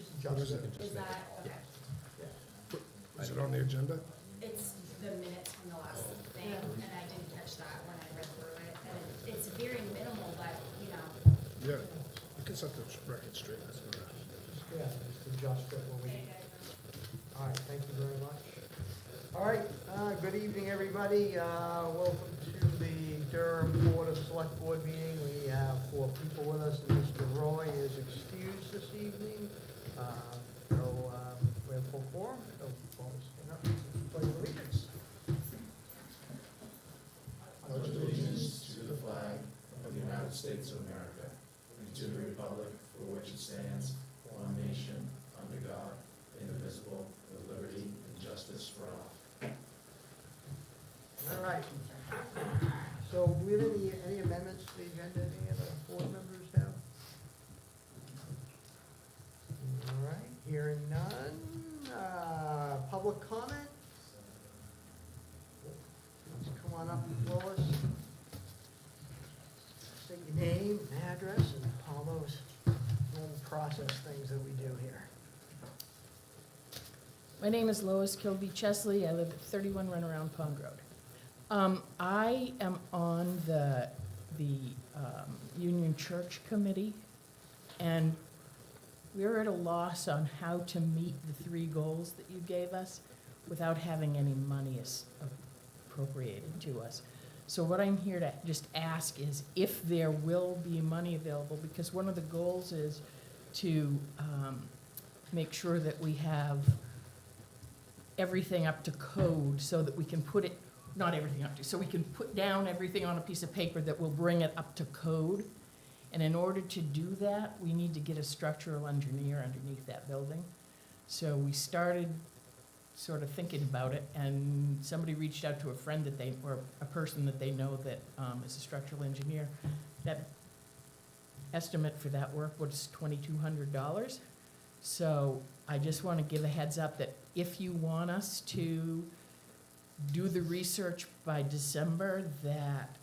just adjust it. Is that, okay, Yeah. Is it on the agenda? it's the minutes from the last thing, and I didn't catch that when I read through it, and it's very minimal, but, you know, Yeah, you can set the record straight, that's all right. Yeah, just adjust it when we, okay, guys. all right, thank you very much. All right, good evening, everybody. Welcome to the Durham Board of Select Board meeting. We have 4 people with us, and Mr. Roy is excused this evening. So we have full quorum, so we'll stand up and pledge allegiance. Pledge allegiance to the flag of the United States of America and to the republic for which it stands, one nation, under God, indivisible, with liberty and justice for all. All right. So, do we have any amendments to the agenda any of the board members have? All right, hearing none. Public comment? Let's come on up, Lois. State your name and address and all those normal process things that we do here. My name is Lois Kilby Chesley. I live at 31 Runaround Pond Road. I am on the Union Church Committee, and we're at a loss on how to meet the 3 goals that you gave us without having any money appropriated to us. So what I'm here to just ask is if there will be money available, because one of the goals is to make sure that we have everything up to code so that we can put it, not everything up to, so we can put down everything on a piece of paper that will bring it up to code. And in order to do that, we need to get a structural engineer underneath that building. So we started sort of thinking about it, and somebody reached out to a friend that they, or a person that they know that is a structural engineer. That estimate for that work was $2,200. So I just want to give a heads up that if you want us to do the research by December that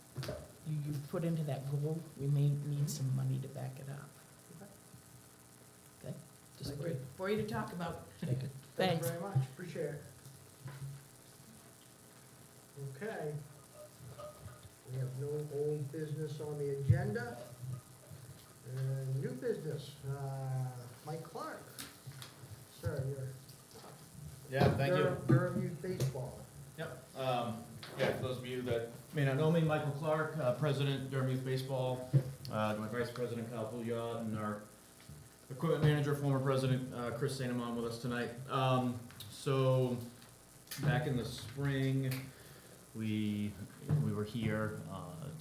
you put into that goal, we may need some money to back it up. Okay? Just Agree. for you to talk about. Thank you Thanks. very much, appreciate it. Okay. We have no old business on the agenda. New business, Mike Clark. Sir, you're Yeah, thank you. Durham Youth Baseball. Yep. Yeah, for those of you that may not know me, Michael Clark, President, Durham Youth Baseball. My Vice President, Kyle Pouliot, and our Equipment Manager, former President, Chris St. Amand with us tonight. So, back in the spring, we were here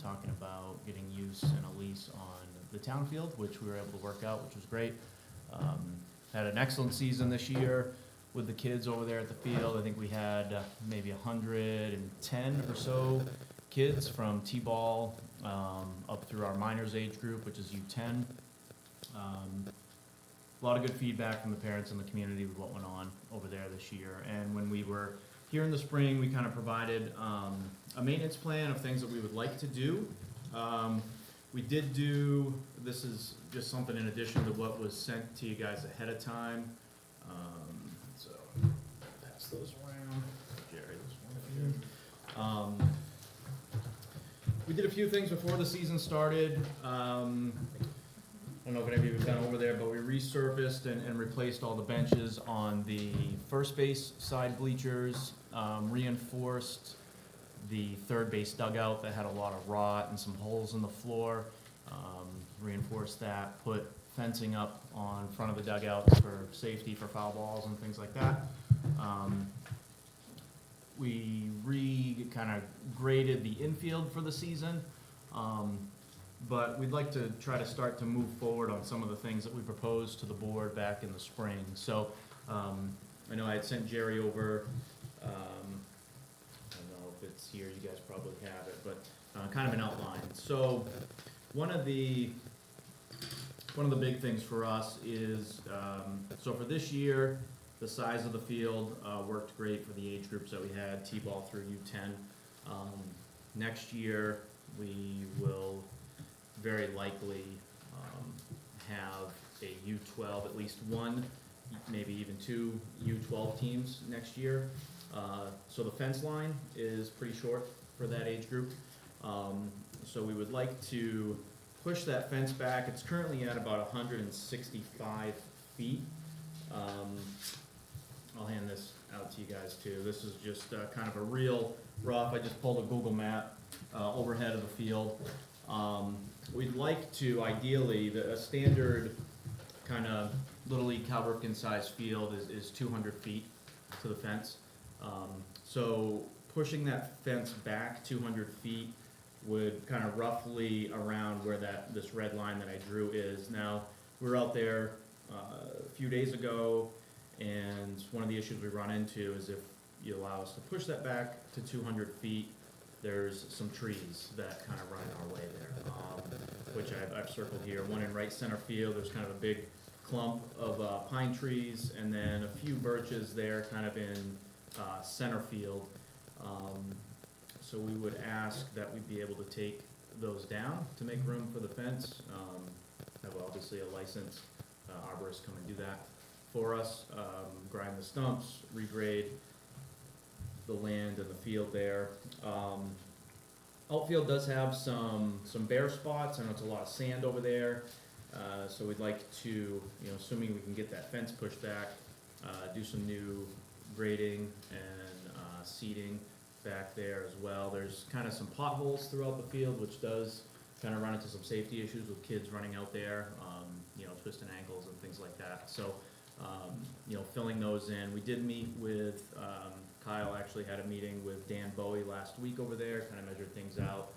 talking about getting use and a lease on the town field, which we were able to work out, which was great. Had an excellent season this year with the kids over there at the field. I think we had maybe 110 or so kids from T-ball up through our minors age group, which is U10. A lot of good feedback from the parents and the community with what went on over there this year. And when we were here in the spring, we kind of provided a maintenance plan of things that we would like to do. We did do, this is just something in addition to what was sent to you guys ahead of time. So, pass those around. Jerry, this one here. We did a few things before the season started. I don't know if any of you have been over there, but we resurfaced and replaced all the benches on the first base side bleachers, reinforced the third base dugout that had a lot of rot and some holes in the floor. Reinforced that, put fencing up on front of the dugouts for safety for foul balls and things like that. We kind of graded the infield for the season, but we'd like to try to start to move forward on some of the things that we proposed to the board back in the spring. So I know I had sent Jerry over, I don't know if it's here, you guys probably have it, but kind of an outline. So one of the big things for us is, so for this year, the size of the field worked great for the age groups that we had, T-ball through U10. Next year, we will very likely have a U12, at least one maybe even 2 U12 teams next year. So the fence line is pretty short for that age group. So we would like to push that fence back. It's currently at about 165 feet. I'll hand this out to you guys too. This is just kind of a real rough, I just pulled a Google map overhead of the field. We'd like to, ideally, a standard kind of Little League Cal Ripken size field is 200 feet to the fence. So pushing that fence back 200 feet would kind of roughly around where this red line that I drew is. Now, we were out there a few days ago, and one of the issues we run into is if you allow us to push that back to 200 feet, there's some trees that kind of run in our way there, which I've circled here. One in right center field, there's kind of a big clump of pine trees, and then a few birches there kind of in center field. So we would ask that we be able to take those down to make room for the fence. Have obviously a licensed arborist come and do that for us, grind the stumps, regrade the land and the field there. Outfield does have some bare spots. I know it's a lot of sand over there, so we'd like to, assuming we can get that fence pushed back, do some new grading and seeding back there as well. There's kind of some potholes throughout the field, which does kind of run into some safety issues with kids running out there, twisting ankles and things like that. So, filling those in. We did meet with, Kyle actually had a meeting with Dan Bowie last week over there, kind of measured things out.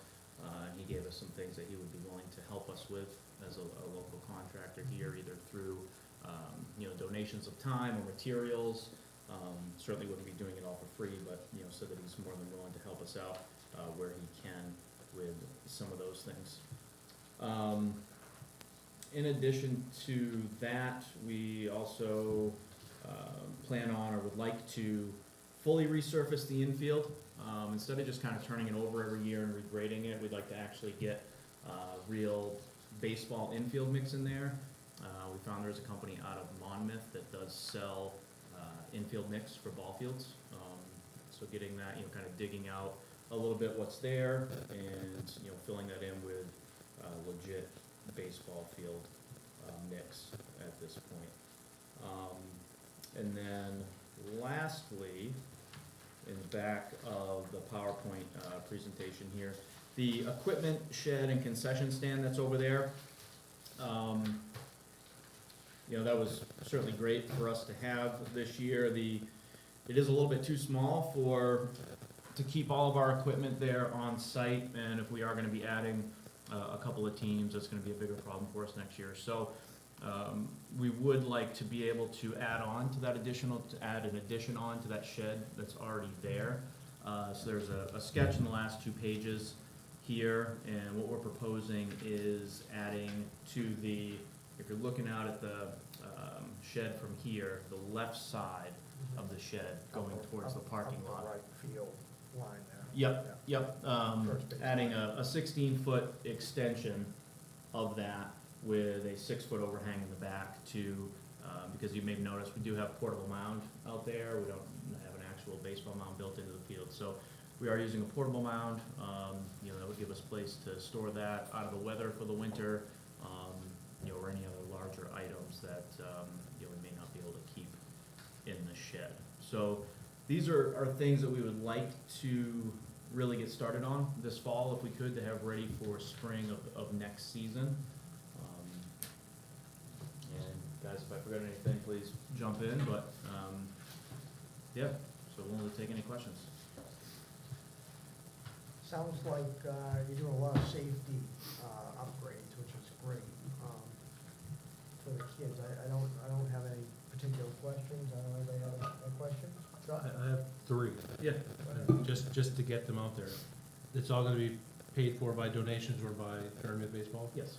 And he gave us some things that he would be willing to help us with as a local contractor here, either through, donations of time or materials. Certainly wouldn't be doing it all for free, but, so that he's more than willing to help us out where he can with some of those things. In addition to that, we also plan on or would like to fully resurface the infield. Instead of just kind of turning it over every year and regrading it, we'd like to actually get real baseball infield mix in there. We found there's a company out of Monmouth that does sell infield mix for ball fields. So getting that, kind of digging out a little bit what's there and, filling that in with legit baseball field mix at this point. And then lastly, in the back of the PowerPoint presentation here, the equipment shed and concession stand that's over there. That was certainly great for us to have this year. It is a little bit too small to keep all of our equipment there on site, and if we are gonna be adding a couple of teams, that's gonna be a bigger problem for us next year. So we would like to be able to add an addition on to that shed that's already there. So there's a sketch in the last 2 pages here, and what we're proposing is adding to if you're looking out at the shed from here, the left side of the shed going towards the parking lot. Right field line there. Yep. First base Adding line. a 16-foot extension of that with a 6-foot overhang in the back to, because you may have noticed, we do have portable mound out there. We don't have an actual baseball mound built into the field. So we are using a portable mound. That would give us place to store that out of the weather for the winter, or any other larger items that, we may not be able to keep in the shed. So these are things that we would like to really get started on this fall, if we could, to have ready for spring of next season. And guys, if I forgot anything, please jump in, but, so willing to take any questions. Sounds like you're doing a lot of safety upgrades, which is great for the kids. I don't have any particular questions. I don't know if anybody have a question? John? I have 3, Yeah. just to get them out there. It's all gonna be paid for by donations or by Pyramid Baseball? Yes.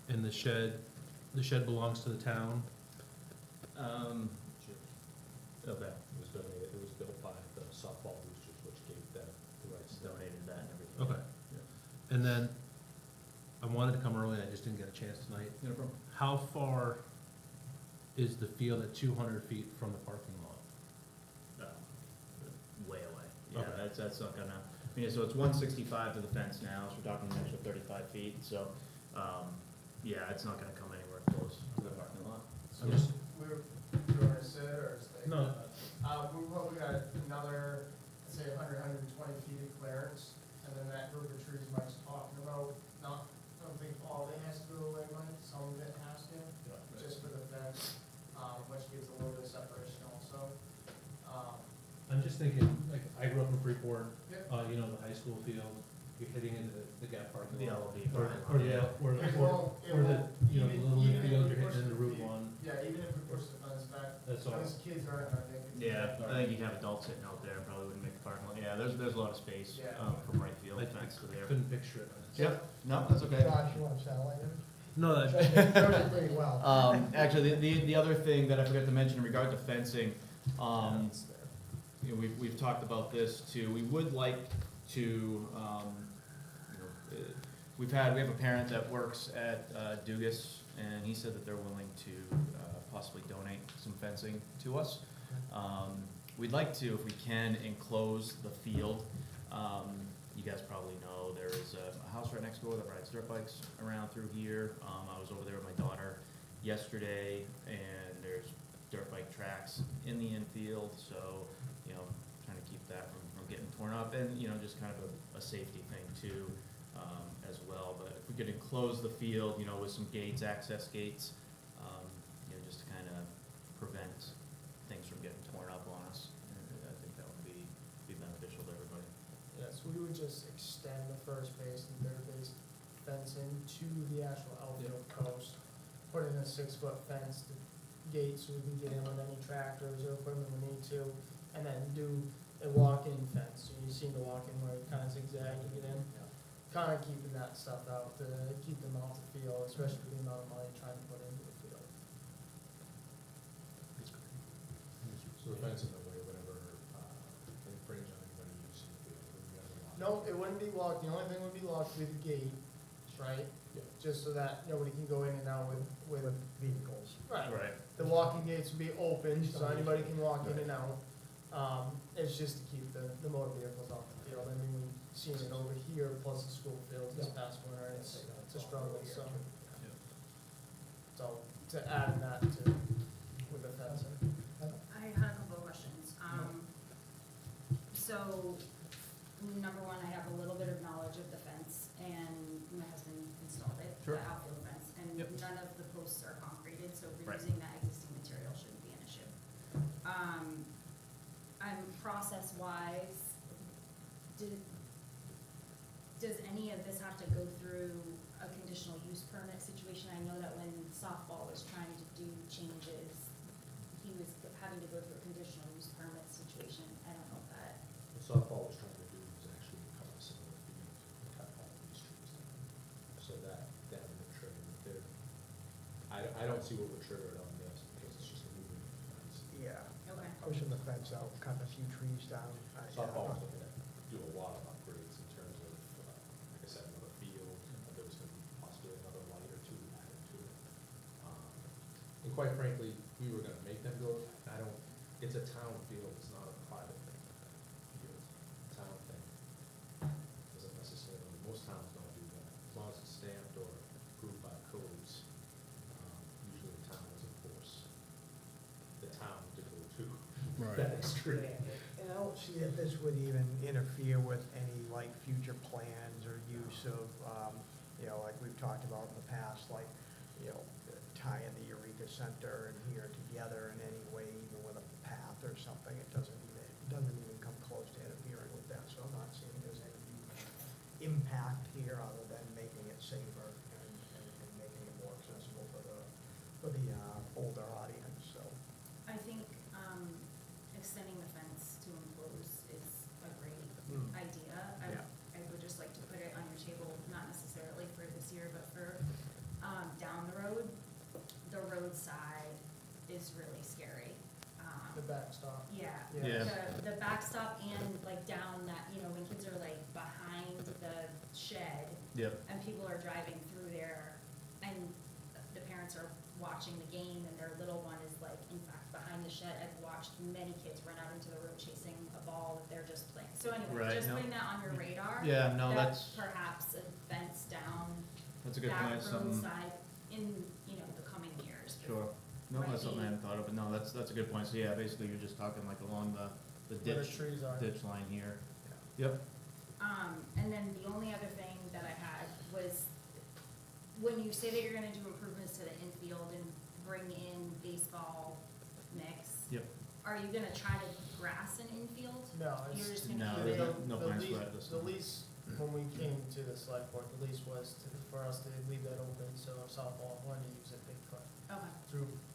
And the shed belongs to the town? Okay. It was donated, it was built by the softball boosters, which gave them the rights to Donated that and everything. Okay. And then, I wanted to come early, I just didn't get a chance tonight. No problem. How far is the field at 200 feet from the parking lot? Way away. Yeah, Okay. that's not gonna, I mean, so it's 165 to the fence now, so we're talking an extra 35 feet, so, yeah, it's not gonna come anywhere close to the parking lot. I'm just, We're, you want to sit or stay? no, We've probably got another, say, 120 feet of clearance, and then that group of trees Mike's talking about, not, I don't think all of it has to go away, Mike, some of it has to, just for the fence, which gives a little bit of separation also. I'm just thinking, like, I grew up in Freeport, Yep. you know, the high school field, you're hitting into the Gap parking The lot. LB Or, parking or lot, the, yeah. or, It or, won't, it or the, won't, you know, the even, Little League even field, if you're we push hitting into the Route feet- One, Yeah, even if we push the fence back, that's all. those kids aren't gonna make it. Yeah, I think you'd have adults sitting out there, probably wouldn't make the parking lot, yeah, there's a lot of space, Yeah. from right field I fence to there. couldn't picture it. Yep, no, that's okay. Josh, you want to satellite him? No, that, Shows it pretty well. Actually, the other thing that I forgot to mention in regard to fencing, you know, we've talked about this too. We would like to, you know, we have a parent that works at Dugas, and he said that they're willing to possibly donate some fencing to us. We'd like to, if we can, enclose the field. You guys probably know there is a house right next door that rides dirt bikes around through here. I was over there with my daughter yesterday, and there's dirt bike tracks in the infield, so, you know, trying to keep that from getting torn up, and, you know, just kind of a safety thing too, as well. But if we could enclose the field, you know, with some gates, access gates, you know, just to kind of prevent things from getting torn up on us, and I think that would be beneficial to everybody. Yes, we would just extend the first base and third base fencing to the actual outfield post. Put in a 6-foot fence, the gate, so we can get in with any tractors or equipment we need to, and then do a walk-in fence. So you see the walk-in where it kind of zigzag to get in. Kind of keeping that stuff out to keep them off the field, especially with the amount of money trying to put into the field. So the fence in the way, whatever, infringe on anybody using the field, would be unlocked. No, it wouldn't be locked. The only thing would be locked would be the gate, right? Yeah. Just so that nobody can go in and out with. With vehicles. Right. The walking gates would be open, so anybody can walk in and out. It's just to keep the motor vehicles off the field. I mean, we've seen it over here, plus the school fields this past winter, and it's a struggle, so. So, to add that to, with the fencing. I had a couple of questions. So, number one, I have a little bit of knowledge of the fence, and my husband installed it, Sure. the outfield fence, and Yep. none of the posts are concreted, so Right. reusing that existing material shouldn't be an issue. Process-wise, does any of this have to go through a conditional use permit situation? I know that when softball was trying to do changes, he was having to go through a conditional use permit situation. I don't know if that, What softball was trying to do was actually cut some of the field, and cut all of these trees down. So that would trigger there. I don't see what would trigger it on this, because it's just a moving fence. Yeah, okay. pushing the fence out, cutting a few trees down. Softball was looking at, do a lot of upgrades in terms of, like I said, another field, there was gonna be possibly another light or two added to it. And quite frankly, we were gonna make them go, it's a town field, it's not a private thing. Field, town thing. Doesn't necessarily, most towns don't do that, as long as it's stamped or approved by codes, usually the town will enforce the town to go to that extreme. And I don't see that this would even interfere with any like future plans or use of, you know, like we've talked about in the past, like, you know, tying the Eureka Center and here together in any way, even with a path or something. It doesn't even come close to interfering with that, so I'm not seeing there's any huge impact here other than making it safer and making it more accessible for the older audience, so. I think, extending the fence to enclose is a great idea. Yeah. I would just like to put it on your table, not necessarily for this year, but for, down the road. The roadside is really scary. The backstop. Yeah. Yeah. The backstop and like down that, you know, when kids are like behind the shed Yep. and people are driving through there and the parents are watching the game and their little one is like, in fact, behind the shed. I've watched many kids run out into the road chasing a ball that they're just playing. So anyway, Right, just no. putting that on your radar. Yeah, no, that that's, perhaps a fence down that's a good that point, some, roadside in, the coming years. sure. No, Might that's something I be- hadn't thought of, but no, that's a good point. So yeah, basically you're just talking like along the Where the ditch, trees are. ditch line here. Yep, And then the only other thing that I had was, when you say that you're gonna do improvements to the infield and bring in baseball mix. Yep. Are you gonna try to grass an infield? No, You're it's, just No, gonna there's keep no- it, no the plans for lease- that this The time. lease, when we came to the select board, the lease was for us to leave that open, so if softball wanted to use it, they could, okay,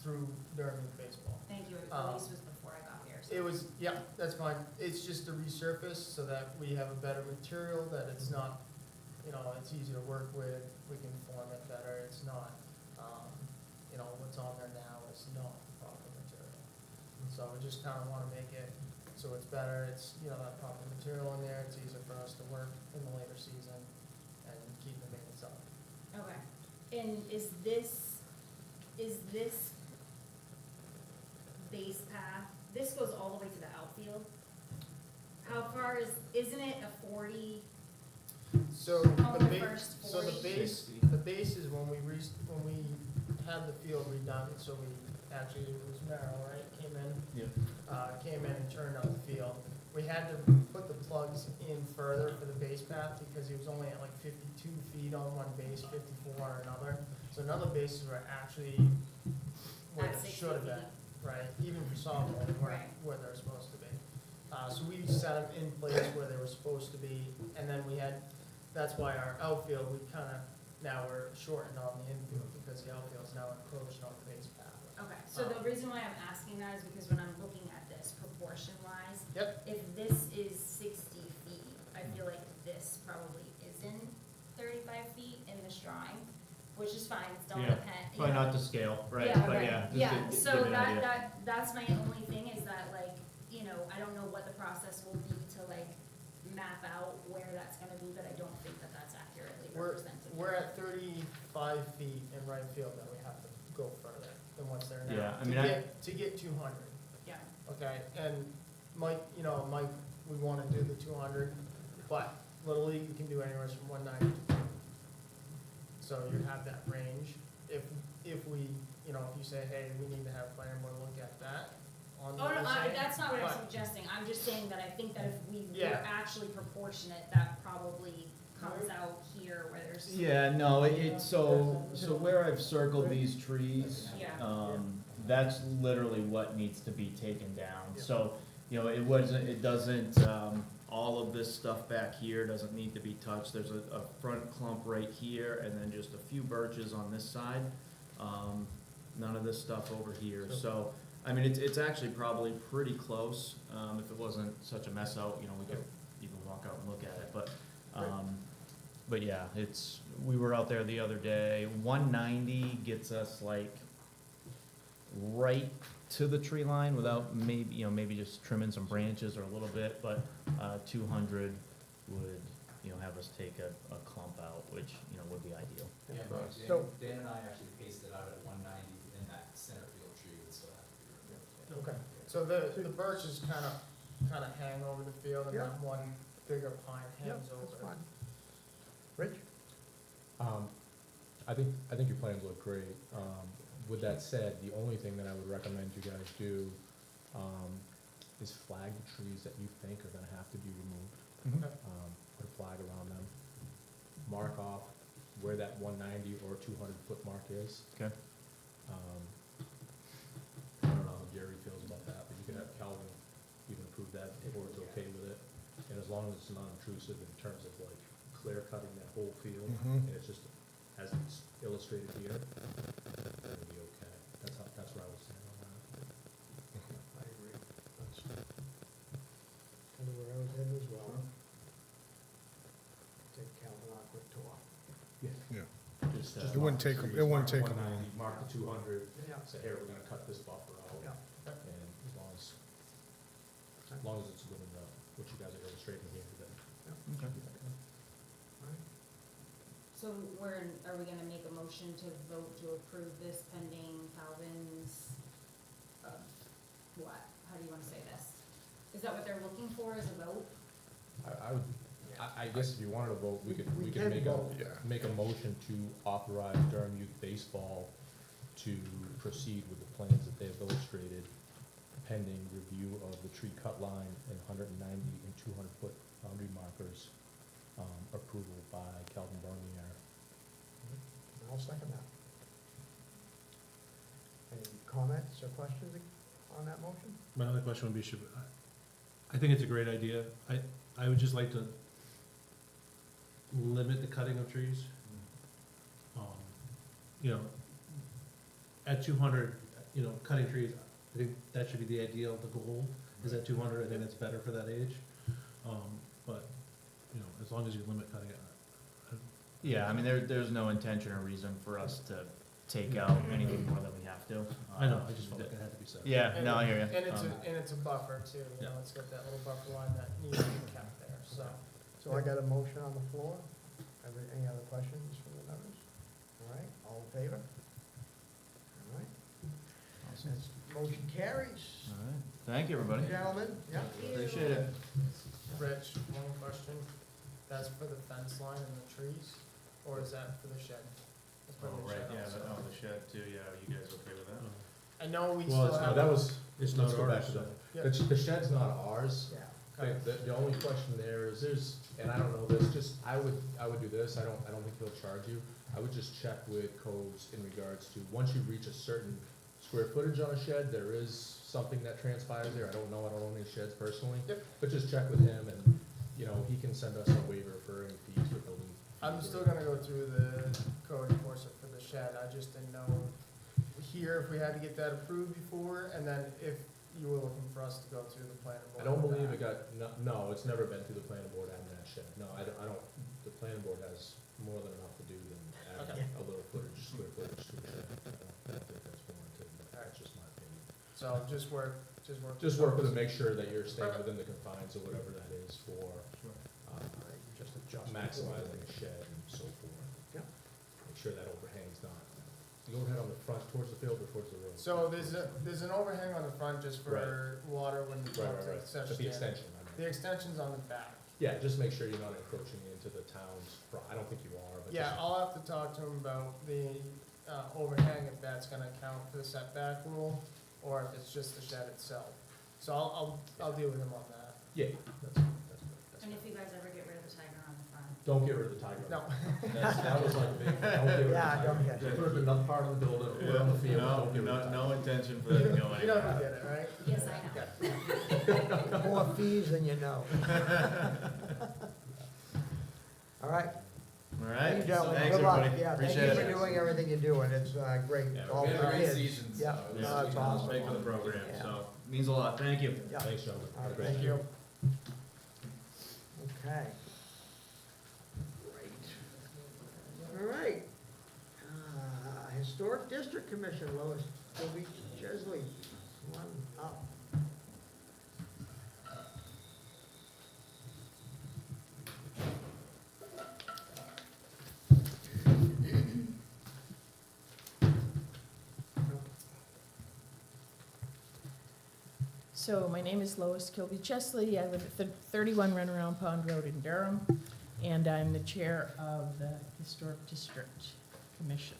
through Durham baseball. thank you, the Um, lease was before I got here, so. It was, yeah, that's fine. It's just to resurface so that we have a better material, that it's not, it's easy to work with, we can form it better, it's not, what's on there now is not the proper material. So we just kinda wanna make it so it's better, it's, that proper material in there, it's easier for us to work in the later season and keep the maintenance up. Okay, and is this base path, this goes all the way to the outfield? How far isn't it a 40, So on the the ba- first so 40? the base is when we had the field redone, so we, actually, it was Merrill, right, came in? Yep. Came in and turned out the field. We had to put the plugs in further for the base path because it was only at like 52 feet on one base, 54 on another. So none of the bases were actually where At they 60 should have been, feet. right? Even for softball, they weren't Right. where they're supposed to be. So we set them in place where they were supposed to be, and then that's why our outfield, now we're shortened on the infield because the outfield's now encroached on the base path. Okay, so the reason why I'm asking that is because when I'm looking at this proportion wise, Yep. if this is 60 feet, I feel like this probably isn't 35 feet in this drawing, which is fine, it's still Yeah, depend. probably not to scale, right, Yeah, but right. yeah, just Yeah, to so give you an idea. that's my only thing is that like, I don't know what the process will be to like map out where that's gonna be, but I don't think that that's accurately represented. We're at 35 feet in right field, then we have to go further than what's there now. Yeah, I to mean, To get 200, Yeah, okay? And Mike, we wanna do the 200, but Little League, you can do anywhere from 190 to 200. So you have that range. If we, if you say, hey, we need to have planning board look at that on the oh, no, design, that's not what I'm but- suggesting, I'm just saying that I think that if we were Yeah. actually proportionate, that probably comes out here where there's. Yeah, no, so where I've circled these trees, Yeah. that's literally what needs to be taken down. Yeah. So, it doesn't, all of this stuff back here doesn't need to be touched. There's a front clump right here and then just a few birches on this side. None of this stuff over here. So, I mean, it's actually probably pretty close. If it wasn't such a mess out, we could even walk out and look at it, but yeah, we were out there the other day, 190 gets us like right to the tree line without maybe just trimming some branches or a little bit, but, 200 would, have us take a clump out, which, would be ideal. Yeah, So- Dan and I actually pasted out at 190 in that center field tree would still have to be removed. Okay, so the birches kind of hang over the field, and Yeah. then one bigger pine Yep, hangs that's over. fine. Rich? I think your plans look great. With that said, the only thing that I would recommend you guys do, is flag the trees that you think are gonna have to be removed. Okay. Put a flag around them, mark off where that 190 or 200-foot mark is. Okay. I don't know how Jerry feels about that, but you can have Calvin even approve that, if the board's okay with it. And as long as it's not intrusive in terms of like clear cutting that whole field, and it's just, as it's illustrated here, that'd be okay. That's where I was saying on that. I agree. That's kind of where I was headed as well. Take Calvin on a quick tour. Just, It wouldn't take 'em- it wouldn't take 'em long. 190, mark the 200, Yeah. say, here, we're gonna cut this buffer out. Yeah. And as long as it's within what you guys are illustrating here, then. Okay. So So are we gonna make a motion to vote to approve this pending Calvin's, what? How do you wanna say this? Is that what they're looking for, is a vote? I guess if you wanted to vote, we could We make can a, vote. make a motion to authorize Durham Youth Baseball to proceed with the plans that they have illustrated pending review of the tree cut line and 190 and 200-foot boundary markers, approval by Calvin Bernier. I'll second that. Any comments or questions on that motion? My other question would be, I think it's a great idea. I would just like to limit the cutting of trees. You know, at 200, you know, cutting trees, I think that should be the ideal, the goal is at 200, and then it's better for that age. But, you know, as long as you limit cutting it. Yeah, I mean, there's no intention or reason for us to take out anything more than we have to. I know, I just felt like it had to be said. Yeah, no, I hear you. And it's a buffer too, you know, it's got that little buffer line that needs to be kept there, so. So I got a motion on the floor. Any other questions from the members? All right, all in favor? All right, Awesome. that's, motion carries. All right, thank you, everybody. Gentlemen, yeah. Appreciate it. Rich, one question, that's for the fence line and the trees, or is that for the shed? That's for Oh, the right, shed yeah, also. the shed too, yeah, are you guys okay with that? I know we Well, still it's have. That was, It's let's not go back ours, to so. that. The shed's not ours. Yeah. Okay. The only question there is, and I don't know this, just, I would do this, I don't think he'll charge you. I would just check with codes in regards to, once you reach a certain square footage on a shed, there is something that transpires there. I don't know, I don't own any sheds personally. Yep. But just check with him and, you know, he can send us a waiver for any fees for building. I'm still gonna go through the code enforcement for the shed, I just didn't know here if we had to get that approved before, and then if you were looking for us to go through the planning board. I don't with believe that. it got, no, it's never been through the planning board adding that shed. No, I don't, the planning board has more than enough to do than add Okay. a little footage, square footage to a shed. I don't think that's warranted, but that's just my opinion. So just work. Just work with it, make sure that you're staying within the confines of whatever that is for, Just adjust. maximizing the shed and so forth. Yeah. Make sure that overhang's not, the overhang on the front towards the field or towards the road? So there's an overhang on the front just for water when the Right, pump right, right, access but the in. extension, I mean. The extension's on the back. Yeah, just make sure you're not encroaching into the town's front, I don't think you are, but Yeah, just, I'll have to talk to him about the overhang, if that's gonna count for the setback rule, or if it's just the shed itself. So I'll deal with him on that. yeah, that's good. And if you guys ever get rid of the tiger on the front? Don't get rid of the tiger. No. That was like, big, don't get rid of the Yeah, tiger. don't get Just put it in another part of the building, put it on the field, don't get rid of the tiger. No intention for that to go You know who anywhere. did it, right? Yes, I know. More fees than you know. All right. All Thank right, you, gentlemen. thanks, Good luck. everybody, Yeah, appreciate thank you it. for doing everything you're doing. It's great. Yeah, All We had for a great kids. season, so. Yeah, it was- no, it's awesome. Thank you for the program, Yeah. so, means a lot, thank you. Yeah. Thanks, gentlemen. All right, Great. Thank you. Okay. Great. All right. Historic District Commission, Lois Sylvie Chesley, come on up. So my name is Lois Kilby Chesley. I live at 31 Runaround Pond Road in Durham, and I'm the chair of the Historic District Commission.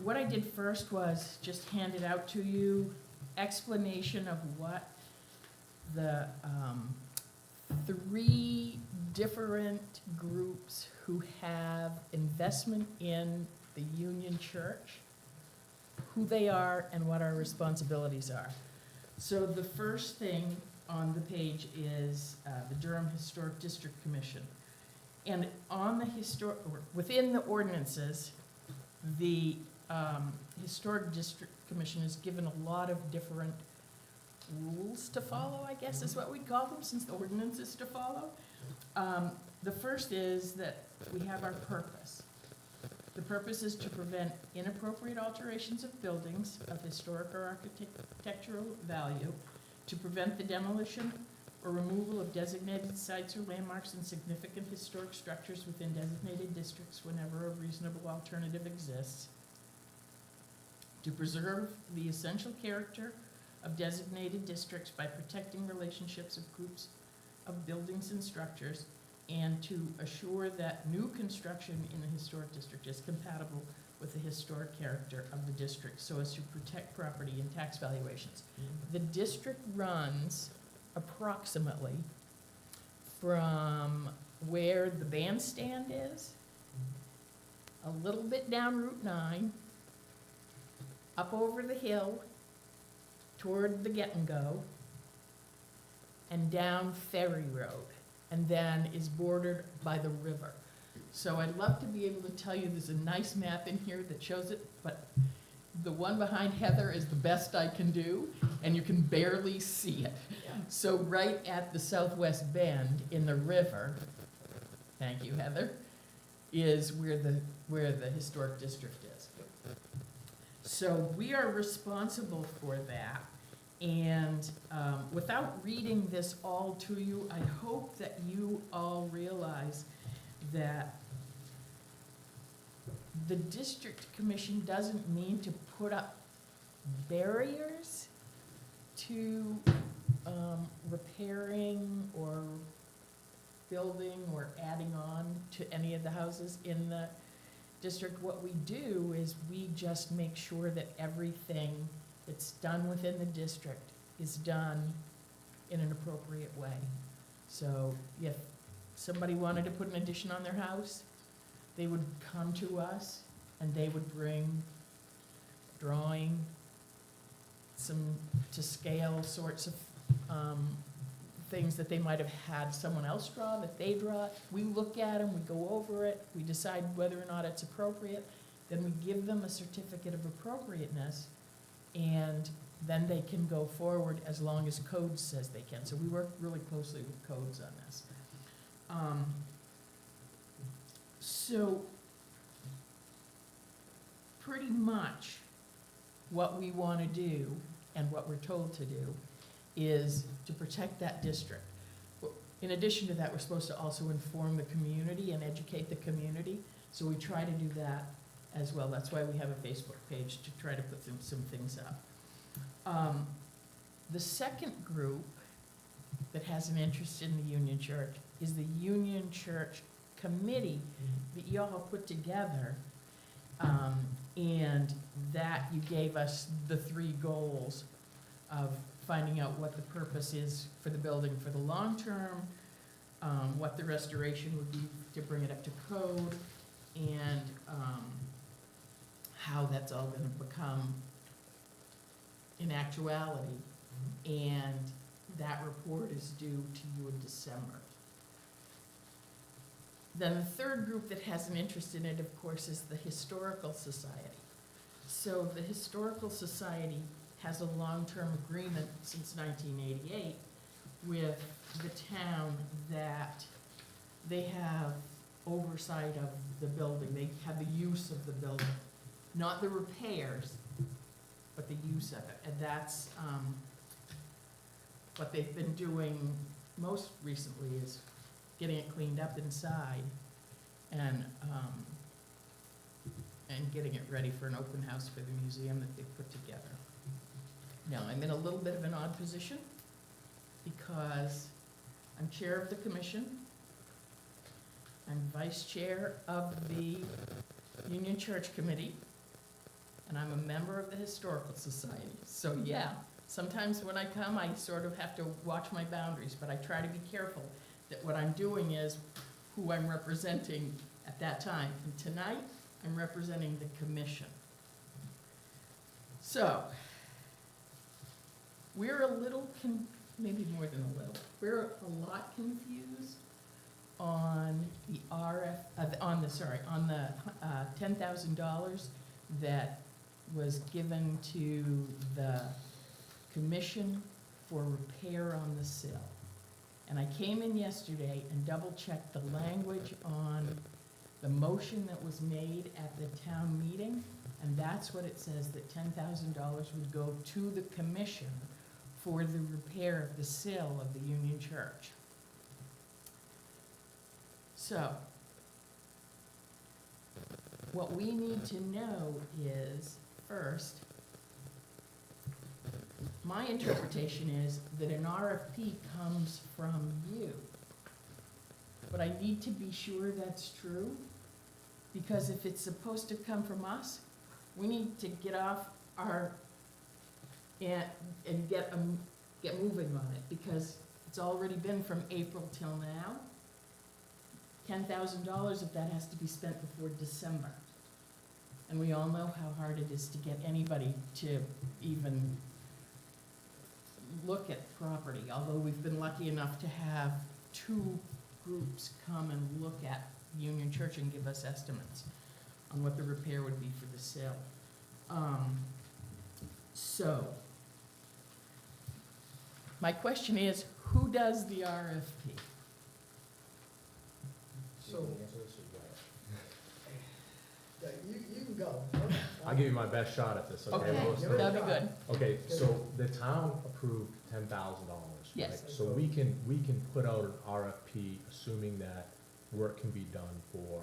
What I did first was just hand it out to you, explanation of what the 3 different groups who have investment in the Union Church, who they are and what our responsibilities are. So the first thing on the page is the Durham Historic District Commission. And on the within the ordinances, the Historic District Commission is given a lot of different rules to follow, I guess is what we'd call them, since the ordinance is to follow. The first is that we have our purpose. The purpose is to prevent inappropriate alterations of buildings of historic or architectural value, to prevent the demolition or removal of designated sites or landmarks and significant historic structures within designated districts whenever a reasonable alternative exists. To preserve the essential character of designated districts by protecting relationships of groups of buildings and structures, and to assure that new construction in the historic district is compatible with the historic character of the district so as to protect property and tax valuations. The district runs approximately from where the bandstand is, a little bit down Route 9, up over the hill toward the Get and Go, and down Ferry Road, and then is bordered by the river. So I'd love to be able to tell you, there's a nice map in here that shows it, but the one behind Heather is the best I can do, and you can barely see it. So right at the southwest bend in the river, thank you, Heather, is where the historic district is. So we are responsible for that. And without reading this all to you, I hope that you all realize that the district commission doesn't mean to put up barriers to repairing or building or adding on to any of the houses in the district. What we do is we just make sure that everything that's done within the district is done in an appropriate way. So if somebody wanted to put an addition on their house, they would come to us and they would bring drawing, some to scale sorts of things that they might have had someone else draw, that they draw. We look at them, we go over it, we decide whether or not it's appropriate, then we give them a certificate of appropriateness, and then they can go forward as long as code says they can. So we work really closely with codes on this. So pretty much what we want to do and what we're told to do is to protect that district. In addition to that, we're supposed to also inform the community and educate the community. So we try to do that as well. That's why we have a Facebook page, to try to put some things up. The second group that has an interest in the Union Church is the Union Church Committee that you all put together. And that you gave us the 3 goals of finding out what the purpose is for the building for the long term, what the restoration would be to bring it up to code, and how that's all going to become in actuality. And that report is due to you in December. Then the third group that has an interest in it, of course, is the Historical Society. So the Historical Society has a long-term agreement since 1988 with the town that they have oversight of the building. They have the use of the building, not the repairs, but the use of it. And that's what they've been doing most recently, is getting it cleaned up inside and getting it ready for an open house for the museum that they've put together. Now, I'm in a little bit of an odd position because I'm chair of the commission, I'm vice chair of the Union Church Committee, and I'm a member of the Historical Society. So yeah, sometimes when I come, I sort of have to watch my boundaries, but I try to be careful that what I'm doing is who I'm representing at that time. And tonight, I'm representing the commission. So, we're a little, maybe more than a little, we're a lot confused on the on the $10,000 that was given to the commission for repair on the sill. And I came in yesterday and double-checked the language on the motion that was made at the town meeting, and that's what it says, that $10,000 would go to the commission for the repair of the sill of the Union Church. So, what we need to know is, first, my interpretation is that an RFP comes from you. But I need to be sure that's true, because if it's supposed to come from us, we need to get off our, and get moving on it, because it's already been from April till now. $10,000 of that has to be spent before December. And we all know how hard it is to get anybody to even look at property, although we've been lucky enough to have 2 groups come and look at Union Church and give us estimates on what the repair would be for the sill. So, my question is, who does the RFP? So, yeah, you can go. I'll give you my best shot at this, okay? Okay, Most of that'd be good. Okay, so the town approved $10,000, right? Yes. So we can put out an RFP assuming that work can be done for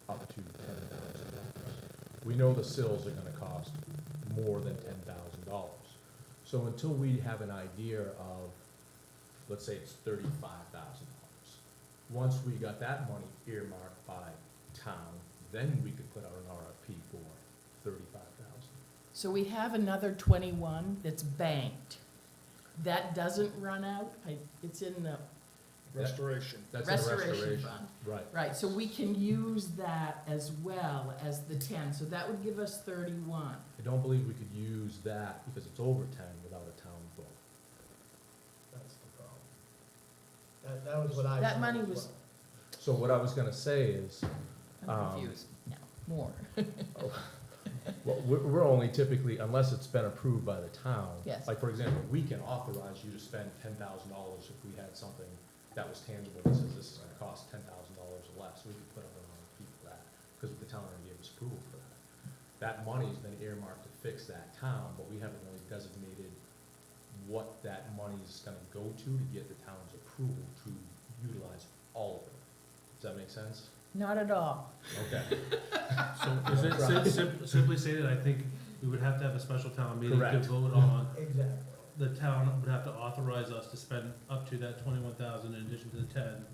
up to $10,000. We know the sills are gonna cost more than $10,000. So until we have an idea of, let's say it's $35,000. Once we got that money earmarked by town, then we could put out an RFP for $35,000. So we have another 21 that's banked. That doesn't run out, it's in the Restoration. That's a restoration fund. Right. Right, so we can use that as well as the 10, so that would give us 31. I don't believe we could use that because it's over 10 without a town vote. That's the problem. That was what I. That thought money as was- well. So what I was gonna say is, I'm confused now, more. well, we're only typically, unless it's been approved by the town. Yes. Like, for example, we can authorize you to spend $10,000 if we had something that was tangible that says this is gonna cost $10,000 or less. We could put out an RFP for that, because the town already gave us approval for that. That money's been earmarked to fix that town, but we haven't really designated what that money's gonna go to get the town's approval to utilize all of it. Does that make sense? Not at all. Okay. So is it simply stated, I think we would have to have a special town meeting to Correct. vote on, Exactly. the town would have to authorize us to spend up to that 21,000 in addition to the 10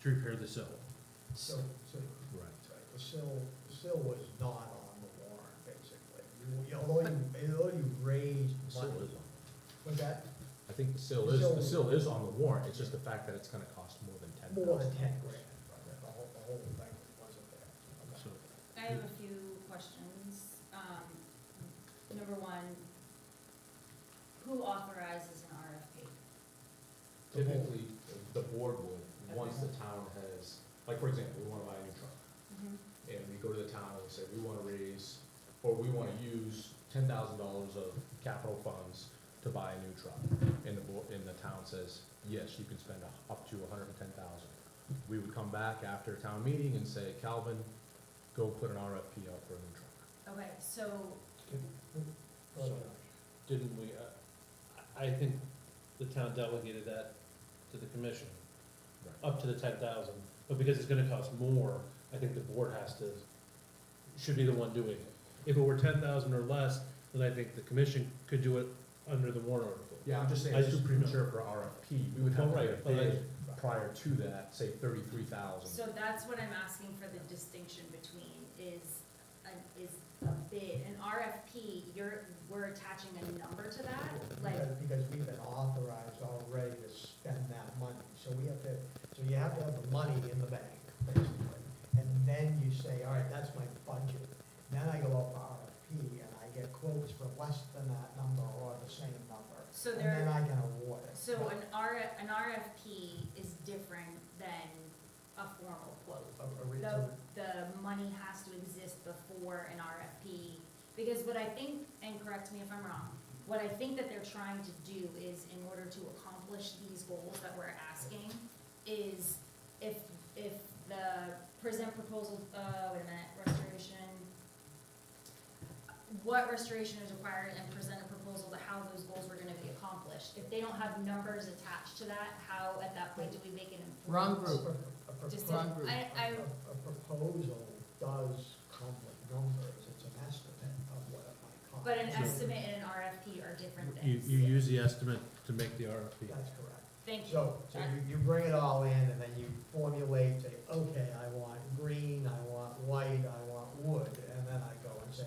to repair the sill. So, Right. the sill was not on the warrant, basically. Although you raised The sill money. is on. Was that I think the sill The sill- is on the warrant, it's just the fact that it's gonna cost more than $10,000. more than 10 grand? The whole thing wasn't there. Okay. So I have a few questions. Number one, who authorizes an RFP? Typically, the board would, once the town has, like, for example, we wanna buy a new truck, and we go to the town and we say, we wanna raise, or we wanna use $10,000 of capital funds to buy a new truck. And the town says, yes, you can spend up to $110,000. We would come back after a town meeting and say, Calvin, go put an RFP out for a new truck. Okay, so, So, didn't we, I think the town delegated that to the commission, up to the 10,000, but because it's gonna cost more, I think the board should be the one doing it. If it were 10,000 or less, then I think the commission could do it under the warrant article. Yeah, I'm just saying, I it's just- too premature for RFP, we would have to Oh, get a right, but bid prior to that, say 33,000. so that's what I'm asking for the distinction between is a bid, an RFP, we're attaching a number to that, like, Because we've been authorized already to spend that money. So you have to have the money in the bank, basically. And then you say, all right, that's my budget. Then I go out for RFP and I get quotes for less than that number or the same number. so And then there, I can award it. so an RFP is different than a formal quote. The money has to exist before an RFP, because what I think, and correct me if I'm wrong, what I think that they're trying to do is, in order to accomplish these goals that we're asking, is if the present proposal, wait a minute, restoration, what restoration is required and present a proposal proposal to how those goals were gonna be accomplished. If they don't have numbers attached to that, how at that point do we make an informed? Wrong group. Decision? Wrong group. A proposal does come with numbers, it's an estimate of what it might cost. But an estimate and an RFP are different You, things. you use the estimate to make the RFP. That's correct. Thank you. So you bring it all in, and then you formulate, say, okay, I want green, I want white, I want wood, and then I go and say,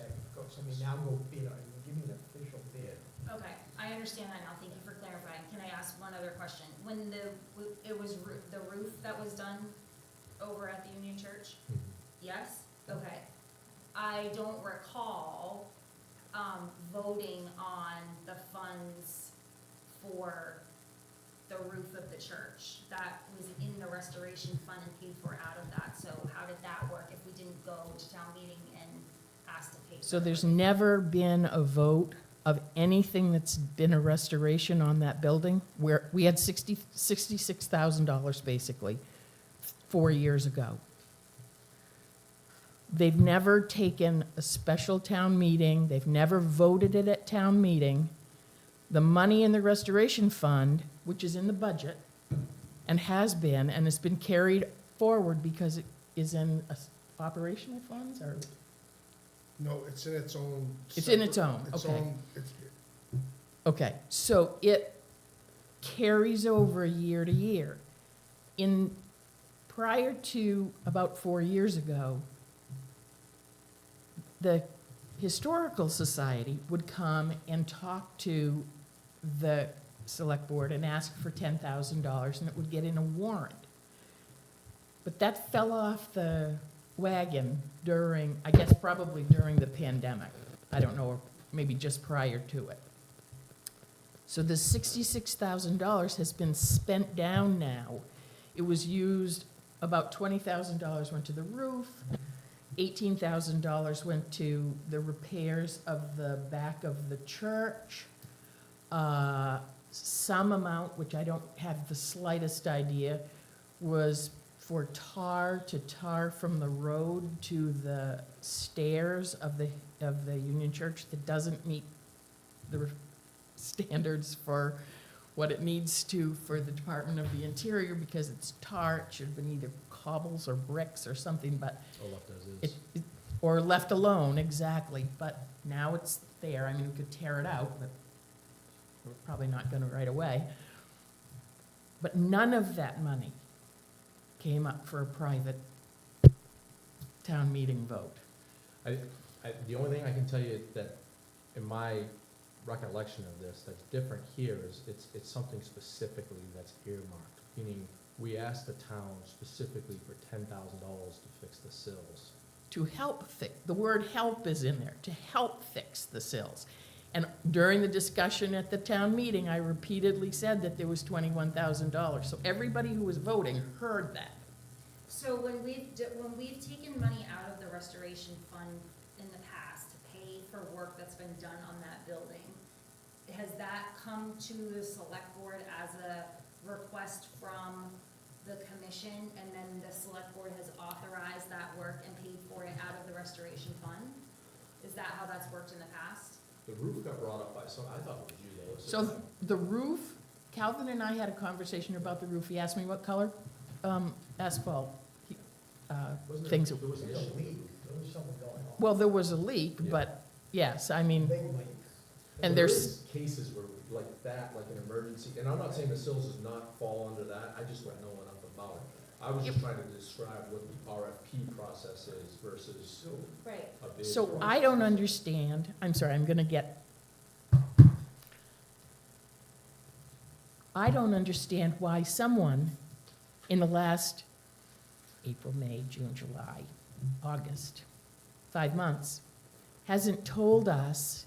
now go bid, give me an official bid. Okay, I understand that now, thank you for clarifying. Can I ask one other question? When it was the roof that was done over at the Union Church? Yes? Okay. I don't recall, voting on the funds for the roof of the church. That was in the restoration fund and paid for out of that, so how did that work if we didn't go to town meeting and ask to pay? So for there's it? never been a vote of anything that's been a restoration on that building, where we had $66,000 basically 4 years ago. They've never taken a special town meeting, they've never voted it at town meeting. The money in the restoration fund, which is in the budget, and has been, and it's been carried forward because it is in operational funds, or? No, it's in its own. It's in its separate- own, its okay. own- it's- Okay, so it carries over year to year. Prior to about 4 years ago, the Historical Society would come and talk to the select board and ask for $10,000, and it would get in a warrant. But that fell off the wagon during, I guess probably during the pandemic. I don't know, or maybe just prior to it. So the $66,000 has been spent down now. It was used, about $20,000 went to the roof, $18,000 went to the repairs of the back of the church. Some amount, which I don't have the slightest idea, was for tar from the road to the stairs of the Union Church that doesn't meet the standards for what it needs to for the Department of the Interior, because it's tar, it should have been either cobbles or bricks or something, but Or left as is. or left alone, exactly, but now it's there. I mean, we could tear it out, but we're probably not gonna right away. But none of that money came up for a private town meeting vote. The only thing I can tell you that, in my recollection of this, that's different here is it's something specifically that's earmarked, meaning we asked the town specifically for $10,000 to fix the sills. To help fix, the word help is in there, to help fix the sills. And during the discussion at the town meeting, I repeatedly said that there was $21,000. So everybody who was voting heard that. So when we've taken money out of the restoration fund in the past to pay for work that's been done on that building, has that come to the select board as a request from the commission, and then the select board has authorized that work and paid for it out of the restoration fund? Is that how that's worked in the past? The roof got brought up by some, I thought it was you though. So the roof, Calvin and I had a conversation about the roof. He asked me what color asphalt things. There was There was a leak, there was something going on. Well, there was a leak, Yeah. but yes, I mean, Big leak. and There there's, is cases where, like that, like an emergency, and I'm not saying the sills does not fall under that, I just don't know enough about it. I was just trying to describe what the RFP process is versus Right. a bid. so process. I don't understand, I'm sorry, I don't understand why someone in the last April, May, June, July, August, 5 months, hasn't told us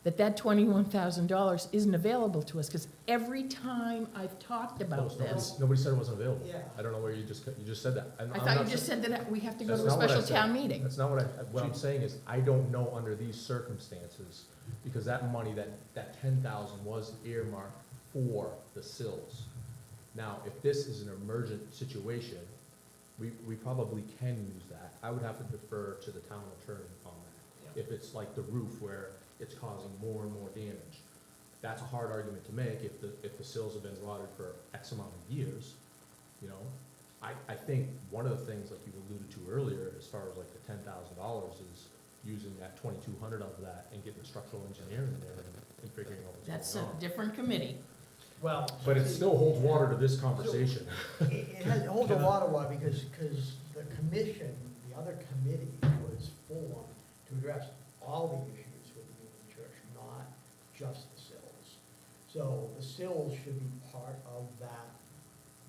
that $21,000 isn't available to us, because every time I've talked about this, Nobody said it wasn't available. Yeah. I don't know where you just said that. I thought you just said that we have to go That's to a not what I special said. town meeting. That's not what I'm saying is, I don't know under these circumstances, because that money, that 10,000 was earmarked for the sills. Now, if this is an emergent situation, we probably can use that. I would have to defer to the town attorney on that. If it's like the roof where it's causing more and more damage. That's a hard argument to make if the sills have been rotted for X amount of years, you know? I think one of the things, like you alluded to earlier, as far as like the $10,000 is using that 2,200 of that and getting a structural engineer in there and figuring out what's That's going a on. different committee. Well. But it still holds water to this conversation. It holds a lot of water because the commission, the other committee was formed to address all the issues with the Union Church, not just the sills. So the sills should be part of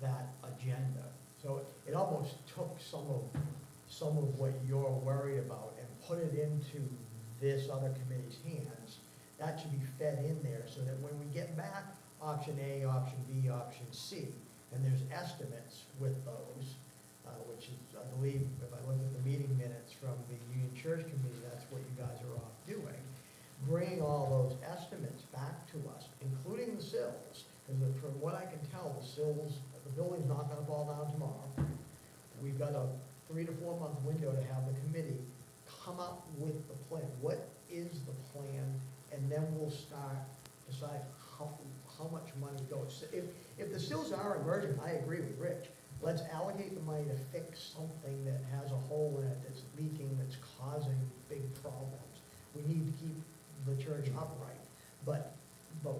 that agenda. So it almost took some of what you're worried about and put it into this other committee's hands. That should be fed in there so that when we get back option A, option B, option C, and there's estimates with those, which is, I believe, if I look at the meeting minutes from the Union Church Committee, that's what you guys are off doing. Bring all those estimates back to us, including the sills, because from what I can tell, the building's not gonna fall down tomorrow. We've got a 3 to 4 month window to have the committee come up with the plan. What is the plan? And then we'll start decide how much money goes. If the sills are emergent, I agree with Rich. Let's allocate the money to fix something that has a hole in it that's leaking, that's causing big problems. We need to keep the church upright. But the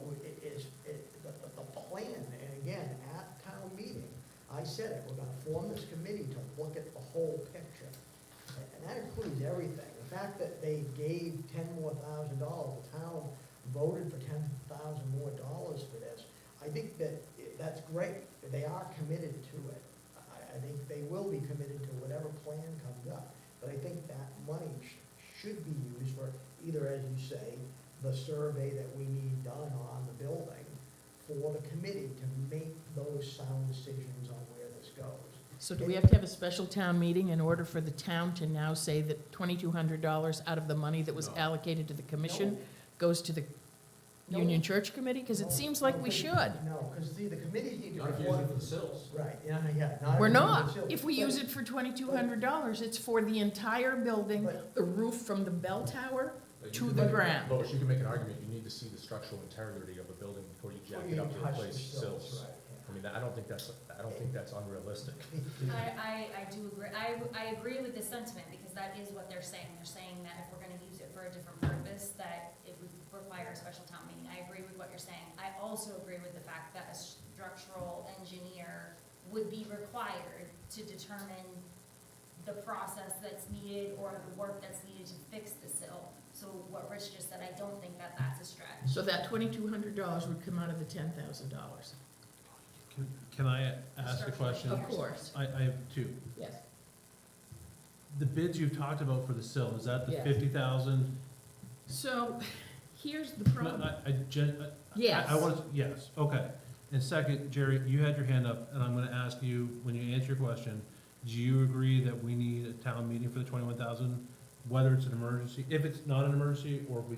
plan, and again, at town meeting, I said it, we're gonna form this committee to look at the whole picture. And that includes everything. The fact that they gave $10,000 more, the town voted for $10,000 more for this, I think that's great. They are committed to it. I think they will be committed to whatever plan comes up. But I think that money should be used for either, as you say, the survey that we need done on the building, for the committee to make those sound decisions on where this goes. So do we have to have a special town meeting in order for the town to now say that $2,200 out of the money that was No. allocated to the commission No. goes to the No. Union Church Committee? Because it seems like we should. No, because the committees need to. Not if you're using it for the sills. Right, yeah. We're if not. it's- If we use it for $2,200, it's for the entire building, But- the roof from the bell tower But to you the can- ground. Lois, you can make an argument, you need to see the structural integrity of a building before you jack it up to touch the replace sills. right, I mean, I don't think that's unrealistic. I do agree, I agree with the sentiment, because that is what they're saying. They're saying that if we're gonna use it for a different purpose, that it would require a special town meeting. I agree with what you're saying. I also agree with the fact that a structural engineer would be required to determine the process that's needed or the work that's needed to fix the sill. So what Rich just said, I don't think that that's a stretch. So that $2,200 would come out of the $10,000. Can I ask a question? Of course, I have two. yes. The bids you talked about for the sill, is that the Yes. 50,000? So here's the problem. Yes. I want, yes, okay. And second, Jerry, you had your hand up, and I'm gonna ask you, when you answer your question, do you agree that we need a town meeting for the 21,000? Whether it's an emergency, if it's not an emergency, or we,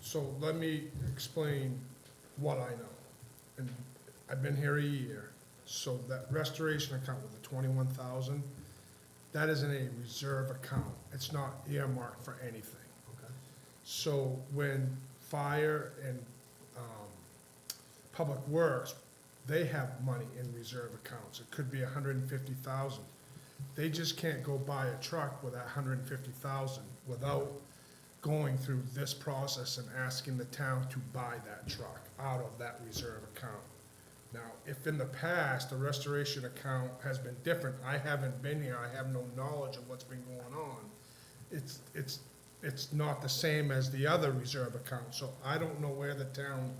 So let me explain what I know. And I've been here a year, so that restoration account with the 21,000, that is in a reserve account. It's not earmarked for anything. Okay. So when fire and public works, they have money in reserve accounts. It could be 150,000. They just can't go buy a truck with that 150,000 without going through this process and asking the town to buy that truck out of that reserve account. Now, if in the past, the restoration account has been different, I haven't been here, I have no knowledge of what's been going on. It's not the same as the other reserve account, so I don't know where the town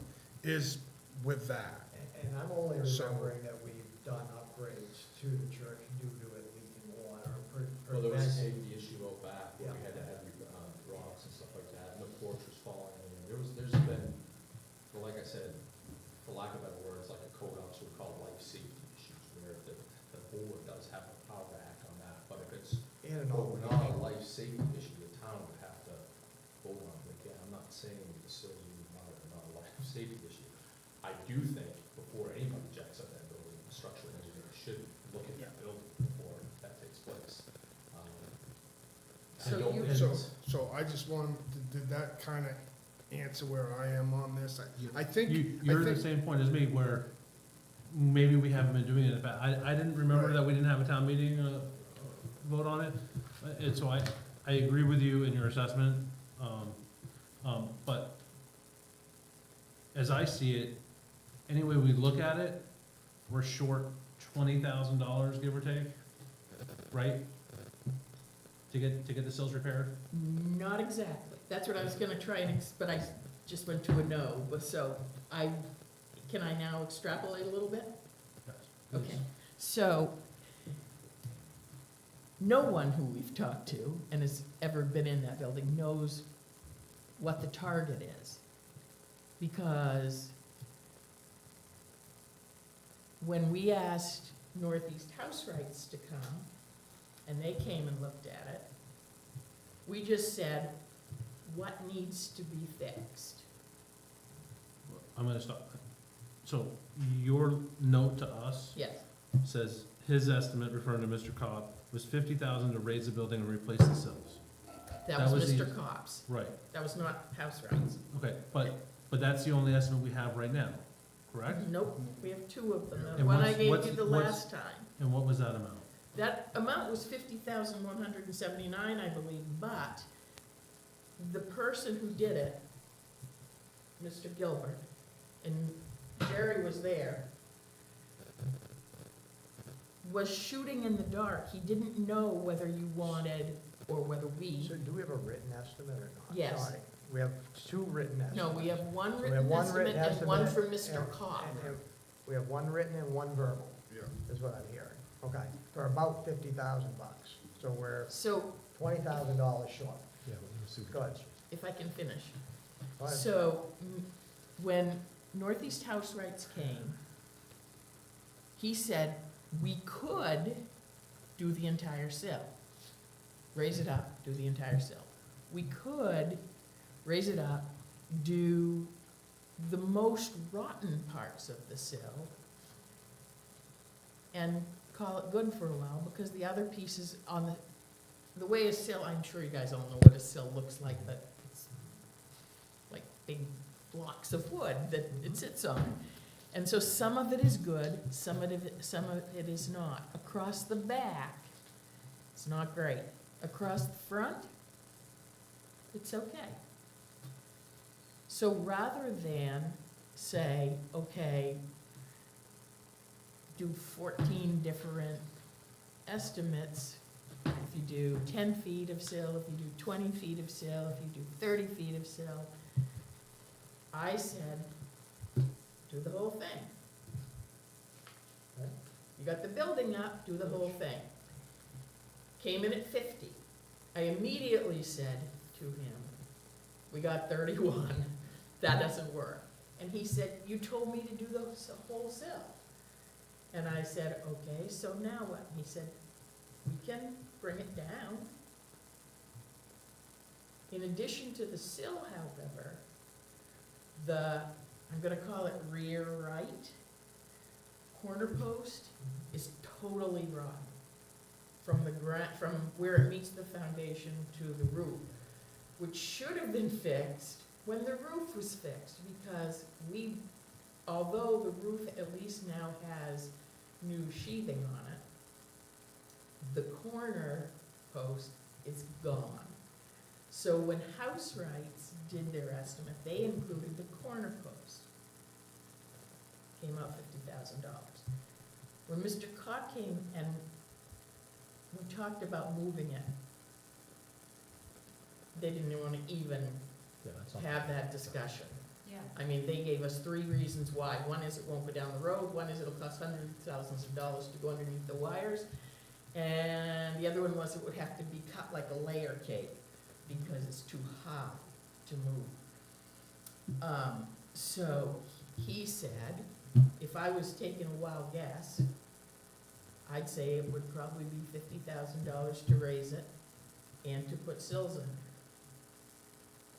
is with that. And I'm only So- remembering that we've done upgrades to the church due to it leaking water. Well, there was a preventing- safety issue out back, where we Yeah. had to have rocks and stuff like that, and the porch was falling in. There's been, well, like I said, for lack of better words, like a code officer would call life safety issues, where the board does have the power to act on that, but if it's And an not a obligation. life safety issue, the town would have to vote on it. Again, I'm not saying the sills are not a life safety issue. I do think before anybody jacks up that building, the structural engineer should look at that building before that takes place. So I don't you- think So, it's- so I just wanted to did that kind of answer where I am on this? I think, You're at the same point as me, where maybe we haven't been doing it, but I didn't remember Right. that we didn't have a town meeting, vote on it. And so I agree with you in your assessment, but as I see it, any way we look at it, we're short $20,000, give or take, right? To get the sills repaired? Not exactly. That's what I was gonna try and, but I just went to a no, but so can I now extrapolate a little bit? Yes. Okay, so, no one who we've talked to and has ever been in that building knows what the target is. Because when we asked Northeast House Rights to come, and they came and looked at it, we just said, what needs to be fixed? I'm gonna stop. So your note to us Yes, says his estimate, referring to Mr. Cobb, was $50,000 to raise the building and replace the sills. that That was was the- Mr. Cobb's. Right, That was not House Rights. okay, but that's the only estimate we have right now, correct? Nope, we have two of them. The And one I what's- gave what's- you the what's- last time. And what was that amount? That amount was 50,179, I believe, but the person who did it, Mr. Gilbert, and Jerry was there, was shooting in the dark. He didn't know whether you wanted, or whether we, So do we have a written estimate or not? Yes. Sorry. We have two written estimates. no, we have one We written have one estimate written and one estimate from Mr. and- Cobb. and we have one written and one verbal, yeah. is what I'm hearing. Okay, for about $50,000. So we're So, $20,000 short. Yeah, but let me see. Go ahead. if I can finish. Go ahead. So, when Northeast House Rights came, he said, we could do the entire sill. Raise it up, do the entire sill. We could raise it up, do the most rotten parts of the sill, and call it good for a while, because the other pieces on the way a sill, I'm sure you guys all know what a sill looks like, but it's like big blocks of wood that it sits on. And so some of it is good, some of it is not. Across the back, it's not great. Across the front, it's okay. So rather than say, okay, do 14 different estimates, if you do 10 feet of sill, if you do 20 feet of sill, if you do 30 feet of sill, I said, do the whole thing. Okay. You got the building up, do the whole thing. Came in at 50. I immediately said to him, we got 31, that doesn't work. And he said, you told me to do the whole sill. And I said, okay, so now what? And he said, we can bring it down. In addition to the sill, however, I'm gonna call it rear right corner post is totally rotten. From where it meets the foundation to the roof, which should have been fixed when the roof was fixed, because although the roof at least now has new sheathing on it, the corner post is gone. So when House Rights did their estimate, they included the corner post. Came out $50,000. When Mr. Cott came and we talked about moving it, they didn't want to even Yeah, that's all. have that discussion. Yeah. I mean, they gave us 3 reasons why. One is it won't go down the road, one is it'll cost hundreds of thousands of dollars to go underneath the wires, and the other one was it would have to be cut like a layer cake because it's too high to move. So he said, if I was taking a wild guess, I'd say it would probably be $50,000 to raise it and to put sills in.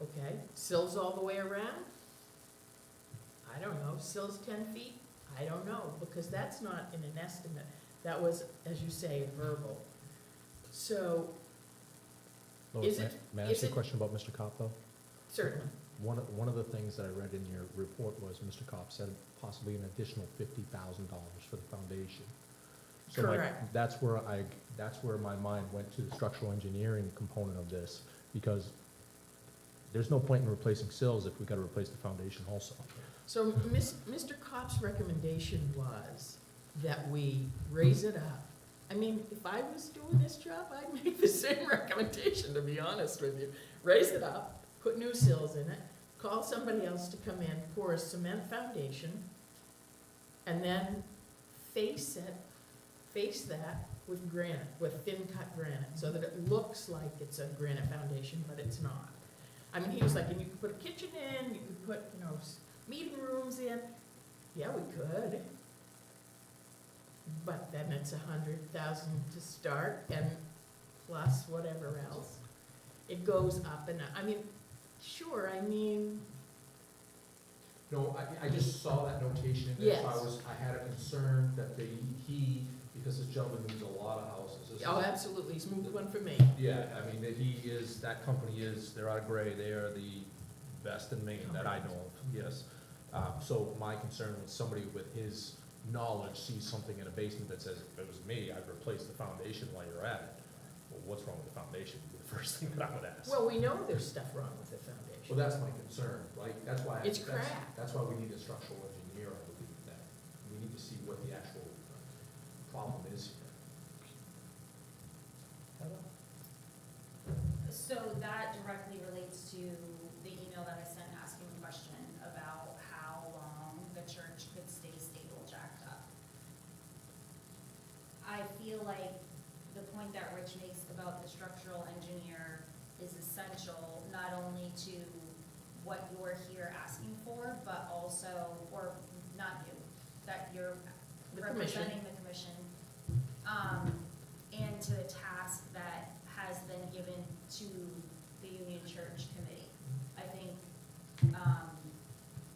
Okay, sills all the way around? I don't know. Sills 10 feet? I don't know, because that's not in an estimate. That was, as you say, verbal. So, Lois, Is it- may I is ask you a it- question about Mr. Kopp, though? Certainly. One of the things that I read in your report was Mr. Kopp said possibly an additional $50,000 for the foundation. So Correct. that's where my mind went to the structural engineering component of this, because there's no point in replacing sills if we gotta replace the foundation also. So Mr. Kopp's recommendation was that we raise it up. I mean, if I was doing this job, I'd make the same recommendation, to be honest with you. Raise it up, put new sills in it, call somebody else to come in, pour a cement foundation, and then face that with granite, with thin cut granite, so that it looks like it's a granite foundation, but it's not. I mean, he was like, and you could put a kitchen in, you could put, meeting rooms in. Yeah, we could. But then it's $100,000 to start, and plus whatever else. It goes up and up. I mean, sure, No, I just saw that notation in there, so Yes. I had a concern that because this gentleman needs a lot of houses. This is- oh, absolutely, smooth one for me. Yeah, I mean, that company they're out of Gray, they are the best in Maine that I know of, yes. So my concern was somebody with his knowledge sees something in a basement that says, if it was me, I'd replace the foundation while you're at it. Well, what's wrong with the foundation would be the first thing that I would ask. Well, we know there's stuff wrong with the Well, foundation. that's my concern, right? That's why. It's that's- cracked. That's why we need a structural engineer, I believe, that we need to see what the actual problem is here. So that directly relates to the email that I sent asking a question about how long the church could stay stable jacked up. I feel like the point that Rich makes about the structural engineer is essential, not only to what you're here asking for, but also, or not you, that you're The commission. representing the commission, and to the task that has been given to the Union Church Committee. I think,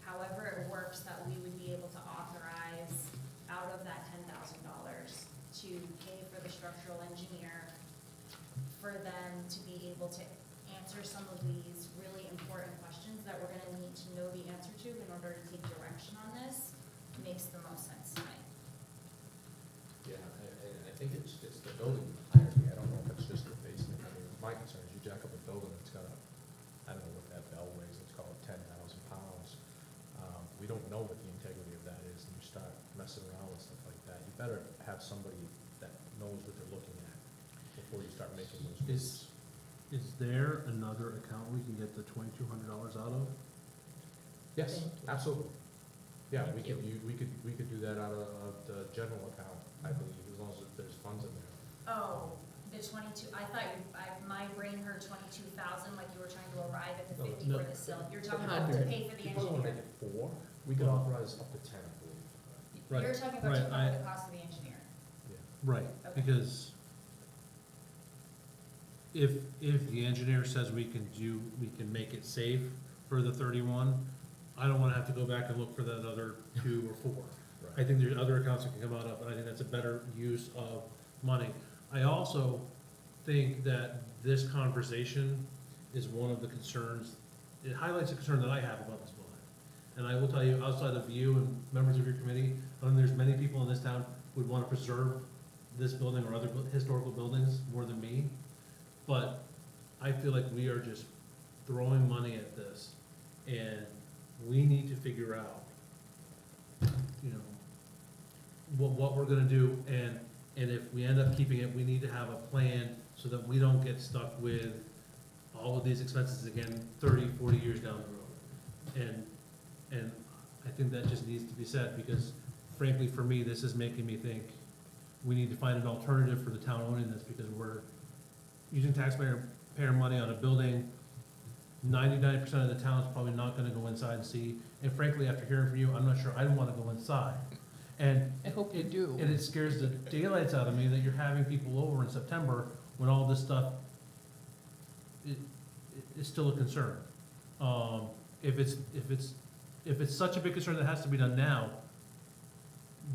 however it works, that we would be able to authorize out of that $10,000 to pay for the structural engineer, for them to be able to answer some of these really important questions that we're gonna need to know the answer to in order to take direction on this, makes the most sense to me. Yeah, and I think it's the building entirety, I don't know if it's just the basement, I mean, my concern is you jack up a building that's got I don't know what that bell weighs, let's call it 10,000 pounds. We don't know what the integrity of that is, and you start messing around with stuff like that, you better have somebody that knows what they're looking at before you start making those moves. Is there another account we can get the $2,200 out of? Yes, Thank you. absolutely. Yeah, we Thank could, we could do that out of the general account, I believe, as long as there's funds in there. Oh, the 22, I thought my brain heard 22,000, like you were trying to arrive at the No, 50 no. for the sill. You're talking about to 100. pay for the You probably wanna engineer. make it 4, we could authorize up to 10, I believe. Right, You're talking about right, to cover the cost of the engineer. Yeah. Right, Okay. because if the engineer says we can make it safe for the 31, I don't wanna have to go back and look for that other 2 or 4. I think there's other accounts that can come out of, and I think that's a better use of money. I also think that this conversation is one of the concerns, it highlights a concern that I have about this building. And I will tell you, outside of you and members of your committee, there's many people in this town who would wanna preserve this building or other historical buildings more than me. But I feel like we are just throwing money at this, and we need to figure out, what we're gonna do, and if we end up keeping it, we need to have a plan so that we don't get stuck with all of these expenses again 30, 40 years down the road. And I think that just needs to be said, because frankly, for me, this is making me think we need to find an alternative for the town owning this, because we're using taxpayer money on a building 99% of the town's probably not gonna go inside and see, and frankly, after hearing from you, I'm not sure I'd wanna go inside. And I hope you do. and it scares the daylights out of me that you're having people over in September when all this stuff is still a concern. If it's such a big concern that has to be done now,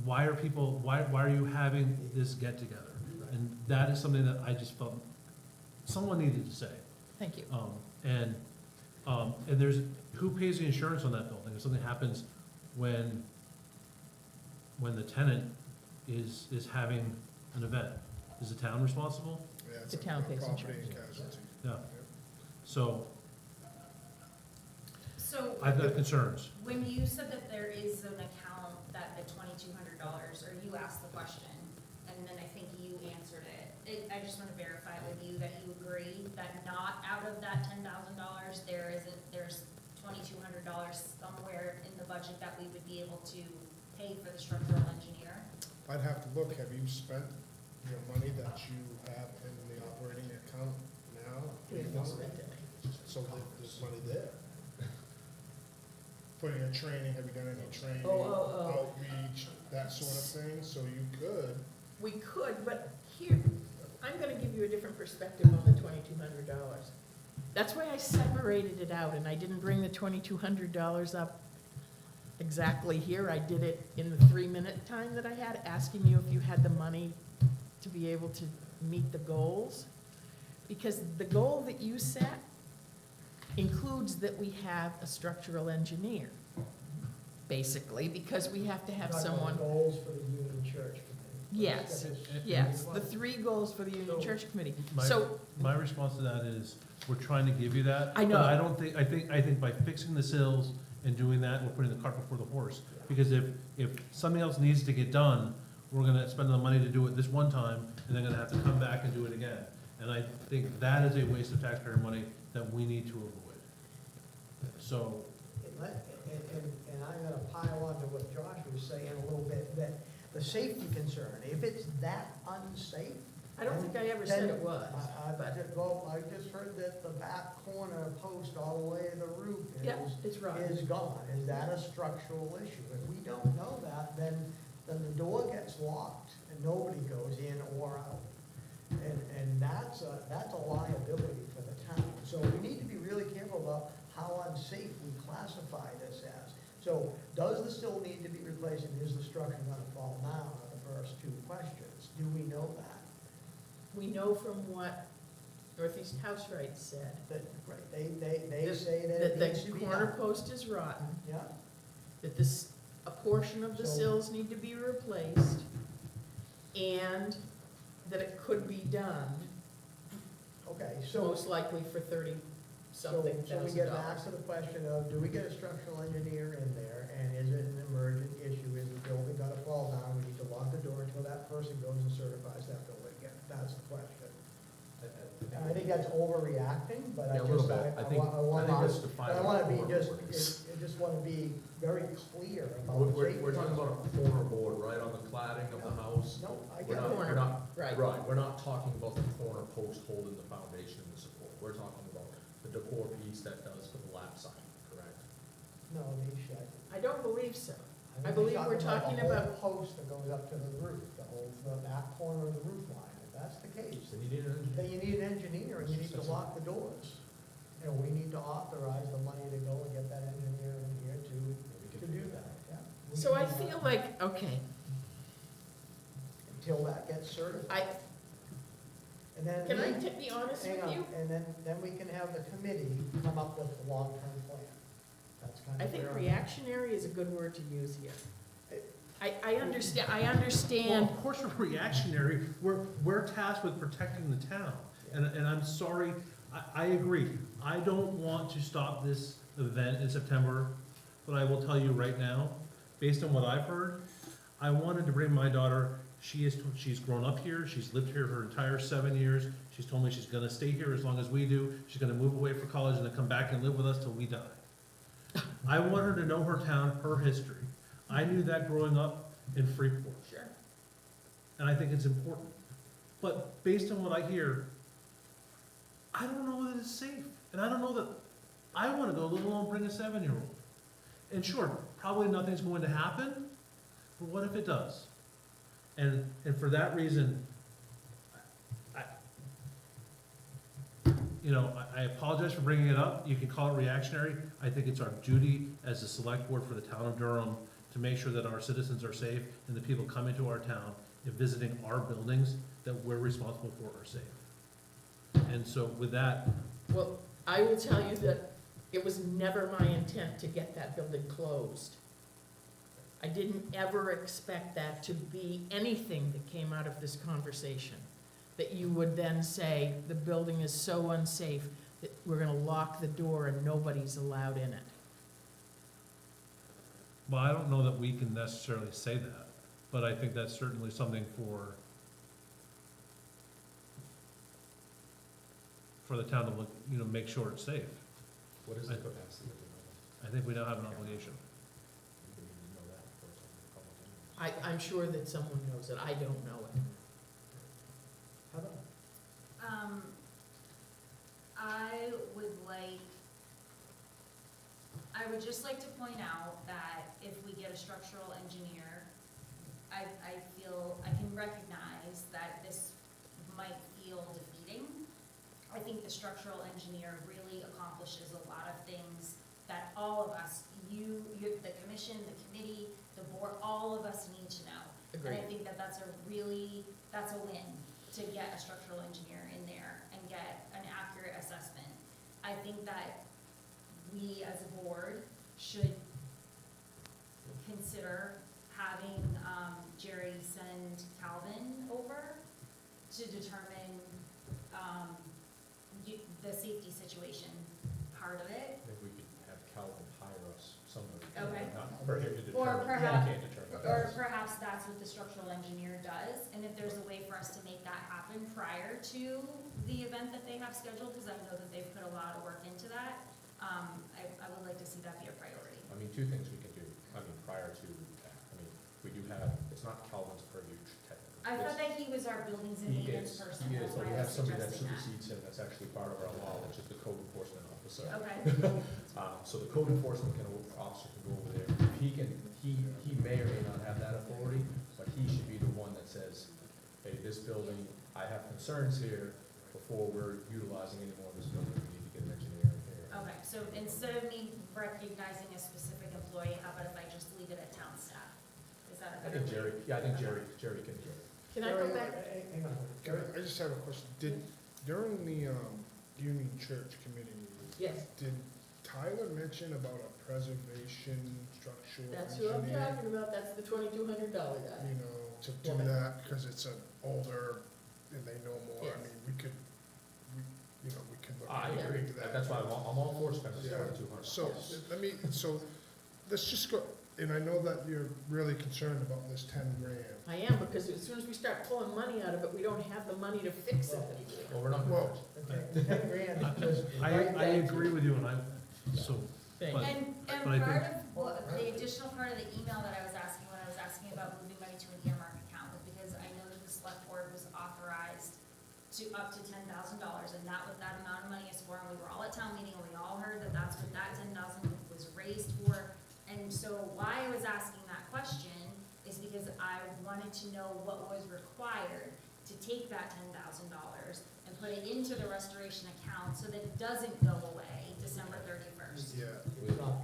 why are you having this get together? And that is something that I just felt someone needed to say. Thank you. And And there's, who pays the insurance on that building? If something happens when the tenant is having an event, is the town responsible? Yeah, it's The a town pays property insurance. and casualty. Yeah. So So I've got concerns. when you said that there is an account that the $2,200, or you asked the question, and then I think you answered it. I just want to verify with you that you agree that not out of that $10,000, there's $2,200 somewhere in the budget that we would be able to pay for the structural engineer? I'd have to look, have you spent your money that you have in the operating account now? We haven't spent any. So there's money there. Putting a training, have you done any training, Oh. outreach, that sort of thing? So you could, We could, but here, I'm gonna give you a different perspective on the $2,200. That's why I separated it out, and I didn't bring the $2,200 up exactly here. I did it in the 3-minute time that I had, asking you if you had the money to be able to meet the goals. Because the goal that you set includes that we have a structural engineer, basically, because we have to have Talking about someone. Goals for the Union Church Committee. Yes, That is- yes, the 3 goals for the Union Church Committee. My- So, My response to that is, we're trying to give you that. I know. But I don't think, I think by fixing the sills and doing that, we're putting the cart before the horse. Because if something else needs to get done, we're gonna spend the money to do it this one time, and then gonna have to come back and do it again. And I think that is a waste of taxpayer money that we need to avoid. So, And I'm gonna pile on to what Josh was saying a little bit, that the safety concern, if it's that unsafe. I don't think I ever said it was, but, I just heard that the back corner post all the way to the roof yeah, it's right. is gone. Is that a structural issue? If we don't know that, then the door gets locked and nobody goes in or out. And that's a liability for the town. So we need to be really careful about how unsafe we classify this as. So does the sill need to be replaced, and is the structure gonna fall down, are the first 2 questions. Do we know that? We know from what Northeast House Rights said, That, right, they That- say that that it the needs to be corner done. post is rotten, Yeah, that this, a portion of the So- sills need to be replaced, and that it could be done, okay, so. most likely for 30-something So we thousand get back dollars. to the question of, do we get a structural engineer in there, and is it an emergent issue? Is the building gonna fall down? We need to lock the door until that person goes and certifies that building again. That's the question. And I think that's overreacting, but I Yeah, a little just, bit. I think it's but defining I wanna be what just, corner board is. I just wanna be very clear about. We're talking about a corner board, right, on the cladding of the house? No, I We're get not, it. we're not, Right. right, we're not talking about the corner post holding the foundation and the support. We're talking about the decor piece that does for the lap sign, correct? No, the shed. I don't believe so. I think believe we're talking the about- whole post that goes up to the roof, the whole, that corner of the roof line. If that's the case, Then you need an engineer. then you need an engineer, and you need to lock the doors. And we need to authorize the money to go and get that engineer in here to do that, yeah. We So I can do feel that like, okay, Until that gets certified, I, and then. can I we- be honest hang with on, you? And then we can have the committee come up with the long-term plan. That's kind I of think where I'm- reactionary is a good word to use here. I understand, well, of course we're reactionary. We're tasked with protecting the town. And I'm sorry, I agree. I don't want to stop this event in September, but I will tell you right now, based on what I've heard, I wanted to bring my daughter. She's grown up here, she's lived here her entire 7 years. She's told me she's gonna stay here as long as we do. She's gonna move away for college and then come back and live with us till we die. I want her to know her town, her history. I knew that growing up in Freeport, Sure. and I think it's important. But based on what I hear, I don't know that it's safe, and I don't know that I wanna go, let alone bring a 7-year-old. And sure, probably nothing's going to happen, but what if it does? And for that reason, I apologize for bringing it up. You can call it reactionary. I think it's our duty as a select board for the town of Durham to make sure that our citizens are safe and the people coming to our town and visiting our buildings that we're responsible for are safe. And so with that, Well, I will tell you that It was never my intent to get that building closed. I didn't ever expect that to be anything that came out of this conversation. That you would then say, the building is so unsafe that we're gonna lock the door and nobody's allowed in it. Well, I don't know that we can necessarily say that, but I think that's certainly something for the town to look, you know, make sure it's safe. What is the capacity of the building? I think we now have an obligation. You can even know that before it's on the public anyways. I'm sure that someone knows it, I don't know it. Heather? I would just like to point out that if we get a structural engineer, I feel, I can recognize that this might feel defeating. I think the structural engineer really accomplishes a lot of things that all of us, you, the commission, the committee, the board, all of us need to know. And I think that that's a win to get a structural engineer in there and get an accurate assessment. I think that we as a board should consider having Jerry send Calvin over to determine the safety situation part of it. Maybe we could have Calvin hire us somebody. Okay. Not for him to Or determine, perhaps- he can't determine. Or perhaps that's what the structural engineer does, and if there's a way for us to make that happen prior to the event that they have scheduled, because I know that they've put a lot of work into that, I would like to see that be a priority. I mean, two things we can do, I mean, prior to that, I mean, we do have, it's not Calvin's purview technically. I thought It's- that he was our buildings and He maintenance is, person, he is, that's but why we I have was somebody that suggesting that. supersedes him, that's actually part of our law, which is the code enforcement officer. Okay, So the code enforcement officer can go over there, he may or may not have that authority, but he should be the one that says, hey, this building, I have concerns here, before we're utilizing any more of this building, we need to get an engineer in here. okay, so instead of me recognizing a specific employee, how about if I just leave it at town staff? Is that a I better? think Jerry can do it. Can I go back? Hang on. I just have a question. During the Union Church Committee meeting, Yes, did Tyler mention about a preservation structural that's who I'm engineer? talking about, that's the $2,200 guy. You know, to do Yeah. that, because it's an older, and they know more. I Yes. mean, we could look I into agree, that. that's why I'm all for spending Yeah. $2,200. So, let's just go, and I know that you're really concerned about this 10 grand. I am, because as soon as we start pulling money out of it, we don't have the money to fix it. Well, we're not Well, gonna, The 10 grand is I right back agree to- with you, and so, Thank But- you. And but I part think- of, the additional part of the email that I was asking, when I was asking about moving money to an earmark account, was because I know that the select board was authorized to up to $10,000, and that what that amount of money is for, and we were all at town meeting, and we all heard that that's what that 10,000 was raised for. And so why I was asking that question is because I wanted to know what was required to take that $10,000 and put it into the restoration account so that it doesn't go away December 31st. Yeah, It's not,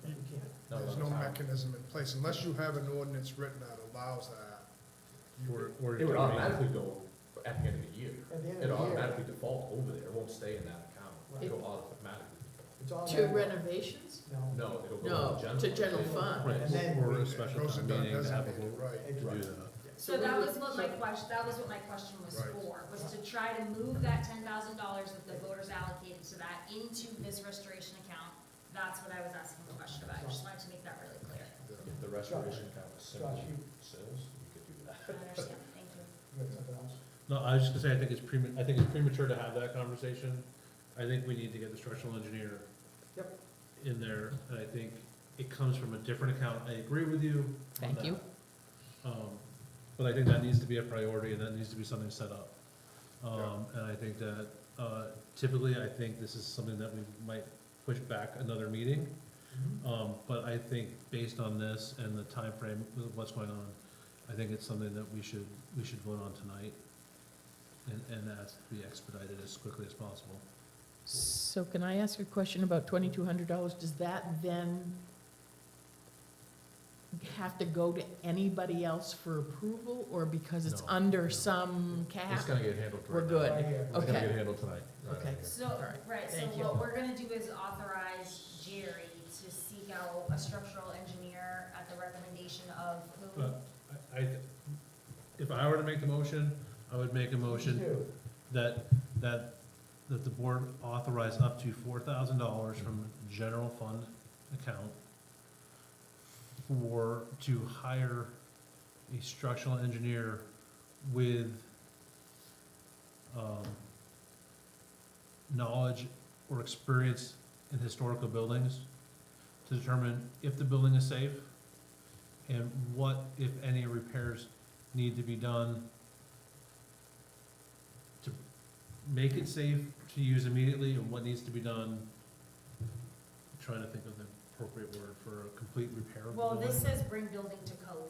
you can't. there's no mechanism in place, unless you have an ordinance written that allows that. You or, would, or. it would automatically go at the end of the year. At the end It of the year, automatically default over there, it won't stay in that account, it'll automatically it's all. To renovations? No. default. No, it'll go No, to general. to general fund. Right, And then- or a special Goes to town meeting to have a designated, vote right. to do Right. that. So we that would- was what my question, was Right. for, was to try to move that $10,000 that the voters allocated to that into this restoration account. That's what I was asking the question about, I just wanted to make that really clear. If the restoration account was Josh, simply you, sales, you could do that. I understand, thank you. you got something else? No, I was just gonna say, I think it's premature to have that conversation. I think we need to get the structural engineer Yep. in there, and I think it comes from a different account. I agree with you on Thank you. that. But I think that needs to be a priority, and that needs to be something set up. And I think that, typically, I think this is something that we might push back another meeting. But I think based on this and the time frame with what's going on, I think it's something that we should vote on tonight and ask to be expedited as quickly as possible. So can I ask a question about $2,200? Does that then have to go to anybody else for approval, or because it's No, under no. some It's cap? gonna get handled We're right now. good. Right here. It's gonna Okay. get handled tonight. Right Okay. here. So, Alright, right, so thank you. what we're gonna do is authorize Jerry to seek out a structural engineer at the recommendation of who? But if I were to make the motion, I would make a motion Do. that the board authorize up to $4,000 from general fund account to hire a structural engineer with, knowledge or experience in historical buildings to determine if the building is safe and what, if any, repairs need to be done to make it safe to use immediately, and what needs to be done. I'm trying to think of the appropriate word for a complete repair of the Well, building. this says bring building to code,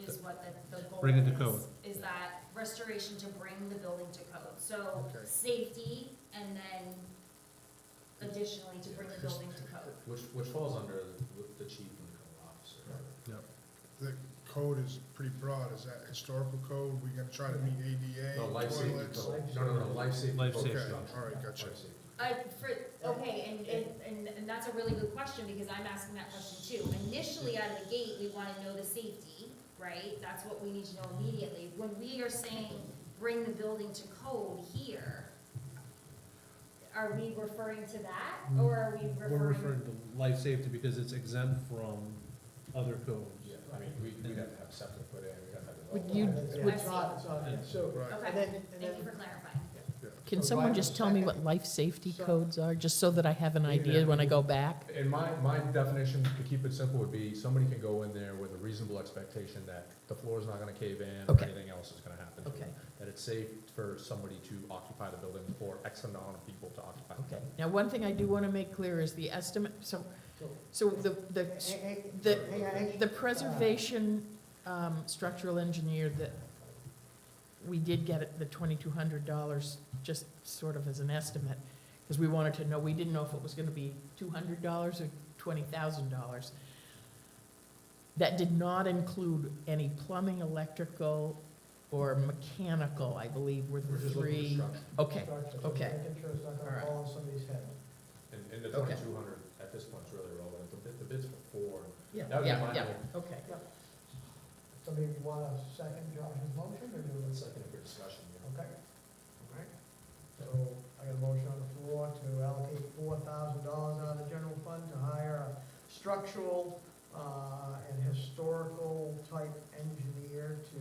is what the goal is. Bring it to code. Is that restoration to bring the building to code, so Okay. safety, and then additionally to bring the building to code. Which falls under the chief and the code officer. The code is pretty broad, is that historical code, we gonna try to meet ADA, No, life safety toilets? code. No, life safety. Life code safety. Okay, construction. all right, gotcha. Life safety. And that's a really good question, because I'm asking that question too. Initially, out of the gate, we wanna know the safety, right? That's what we need to know immediately. When we are saying, bring the building to code here, are we referring to that, or are we We're referring to life safety because it's exempt from other codes. Yeah, I mean, we'd have to have septic put in, we'd have to have. Would all you- that. It's would- not, so, Right. Okay, and then, thank you for clarifying. Can So someone do I have just a tell me second? what life safety So- codes are, just so that I have an idea when I go back? And my definition, to keep it simple, would be somebody can go in there with a reasonable expectation that the floor is not gonna cave in, or Okay. anything else is gonna happen to it. Okay, That it's safe for somebody to occupy the building, or X amount of people to occupy the okay. building. Now, one thing I do want to make clear is the estimate, so the The preservation, structural engineer that we did get at the $2,200, just sort of as an estimate, because we wanted to know, we didn't know if it was gonna be $200 or $20,000. That did not include any plumbing, electrical, or mechanical, I believe, were We're the just looking for three. structure. Okay, okay. Making sure it's not All gonna right. fall on somebody's head. And the Okay. 2,200 at this point is really relevant, the bid's for 4. Yeah, That would be yeah, my yeah, vote. okay. Somebody want to second Josh's motion, or do it? Second for discussion, you know. Okay. All right. So I got a motion on the floor to allocate $4,000 out of the general fund to hire a structural and historical type engineer to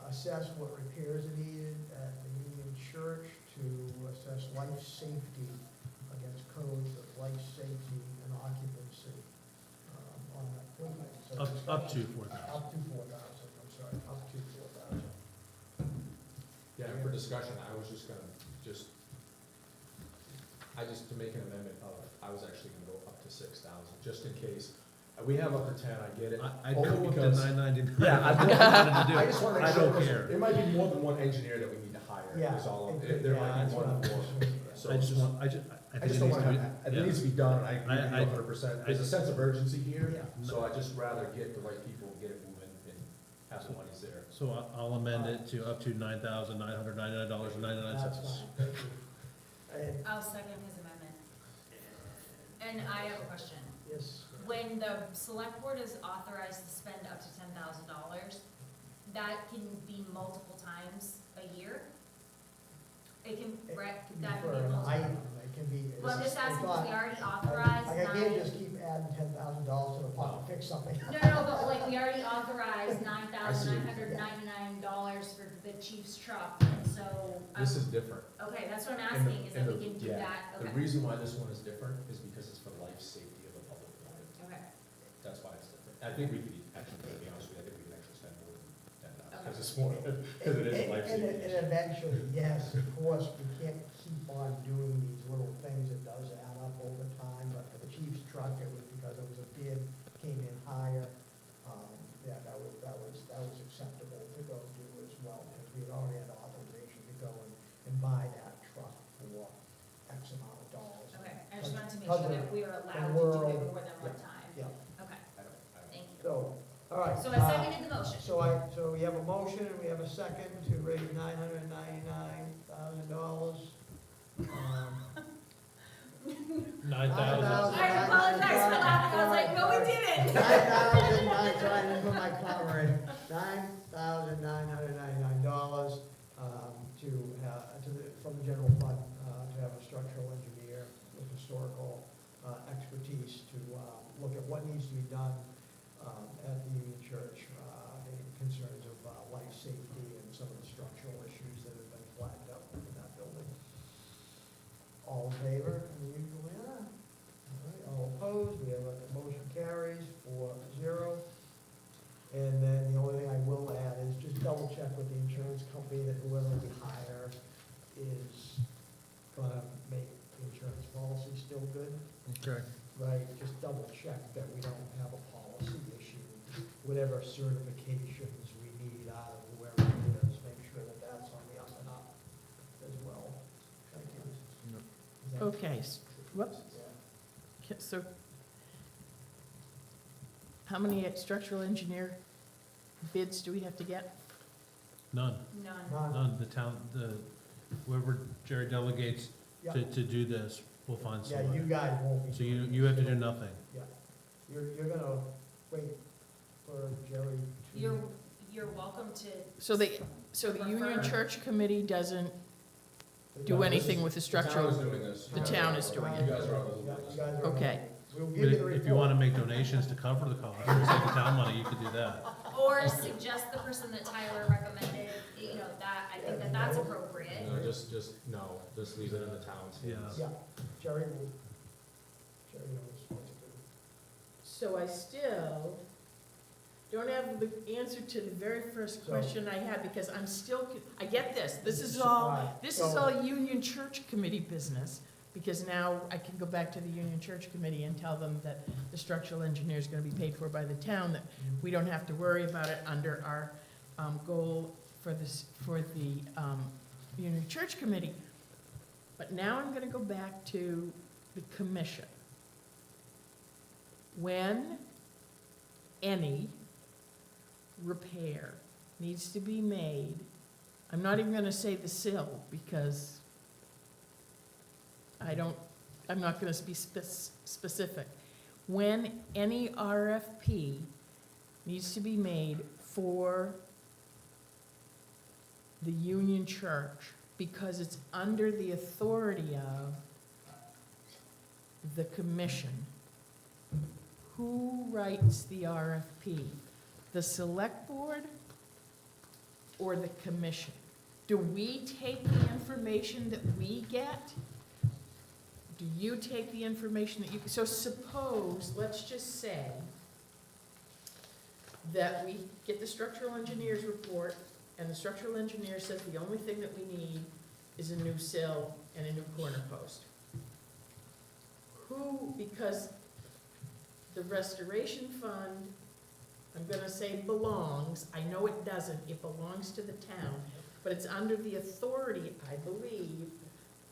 assess what repairs are needed at the Union Church, to assess life safety against codes of life safety and occupancy on that equipment. So Up to discussion- 4,000. Up to 4,000, I'm sorry, up to 4,000. Yeah, and for discussion, I was just gonna, to make an amendment of, I was actually gonna go up to 6,000, just in case. We have up to 10, I get it. I'd Only go up to because- 999. Yeah, I I I just wanna I make sure, don't because care. there might be more than one engineer that we need to hire, Yeah. is all, it- there yeah, might that's be what one I'm- or more. So I just just- want, I I think just it don't needs wanna to be, have, it yeah. needs to be done, I agree with I- you 100%. There's a sense of urgency here, Yeah. so I'd just rather get the right people, get it moving, and have the monies there. So I'll amend it to up to $9,999.99. That's fine, thank you. And, I'll second his amendment. And I have a question. yes, When the select board is authorized to spend up to $10,000, that can be multiple times a year? It can, it right, can be that for can be an multiple. item, it can be. Well, I'm just it's asking, not- because we already authorized Like, I can't nine. just keep adding $10,000 to the pot to fix something. No, but like, we already authorized $9,999 for the chief's truck, and so. This is different. Okay, that's what I'm And the- asking, is and that we the- can do yeah, that, The okay, reason why this one is different is because it's for life safety of the public building. okay. That's why it's different. I think we could actually, to be honest with you, I think we could actually spend more than 10,000, Okay. because it's more, because it is a life And safety. and eventually, yes, of course, we can't keep on doing these little things, it does add up over time, but for the chief's truck, it was because it was a bid, came in higher. Yeah, that was acceptable to go do as well, because we had already had authorization to go and buy that truck for X amount of dollars. Okay, I just wanted to make Because sure of that we are the allowed to do world. it more than one Yeah. time. Yeah. Okay, I don't, thank you. So, second to raise $999,000. $9,000. I apologize for laughing, I was like, no, we didn't. $9,000, sorry, I didn't put my comma in. $9,999 from the general fund to have a structural engineer with historical expertise to look at what needs to be done at the Union Church in concerns of life safety and some of the structural issues that have been flagged up in that building. All in favor? In the usual manner? All right, all opposed? We have a motion carries 4-0. And then the only thing I will add is just double check with the insurance company that whoever we hire is gonna make the insurance policy still good, Okay. right? Just double check that we don't have a policy issue, whatever certifications we need out of whoever it is, make sure that that's on the up and up as well. Thank you. Is that- Okay, whoops. Yeah. So, how many structural engineer bids do we have to get? None, None. none. The town, whoever Jerry delegates Yeah, to do this, will find yeah, you somebody. guys won't be. So you doing have to this. do nothing. Yeah, you're gonna wait for Jerry to. You're welcome to. So the Union Prefer- Church Committee doesn't do No, this anything is- with the The town structural? is doing this. The town is doing You it. guys are on the Yeah, loop. you guys are on Okay. the- We'll But give you the report. if you wanna make donations to cover the cost, or save the town money, you could do that. Or suggest the person that Tyler recommended, you know, that, I think that that's appropriate. No, just leave it in the town's hands. Yeah, Jerry will, Jerry knows what to do. So I still don't have the answer to the very first So- question I had, because I'm still, I get this, this is So, all, this is so- all Union Church Committee business, because now I can go back to the Union Church Committee and tell them that the structural engineer is gonna be paid for by the town, that we don't have to worry about it under our, goal for this, for the, Union Church Committee. But now I'm gonna go back to the commission. When any repair needs to be made, I'm not even gonna say the sill, because I'm not gonna be specific. When any RFP needs to be made for the Union Church, because it's under the authority of the commission, who writes the RFP? The select board or the commission? Do we take the information that we get? Do you take the information that you, so suppose, let's just say that we get the structural engineer's report, and the structural engineer says the only thing that we need is a new sill and a new corner post. Who, because the restoration fund, I'm gonna say belongs, I know it doesn't, it belongs to the town, but it's under the authority, I believe,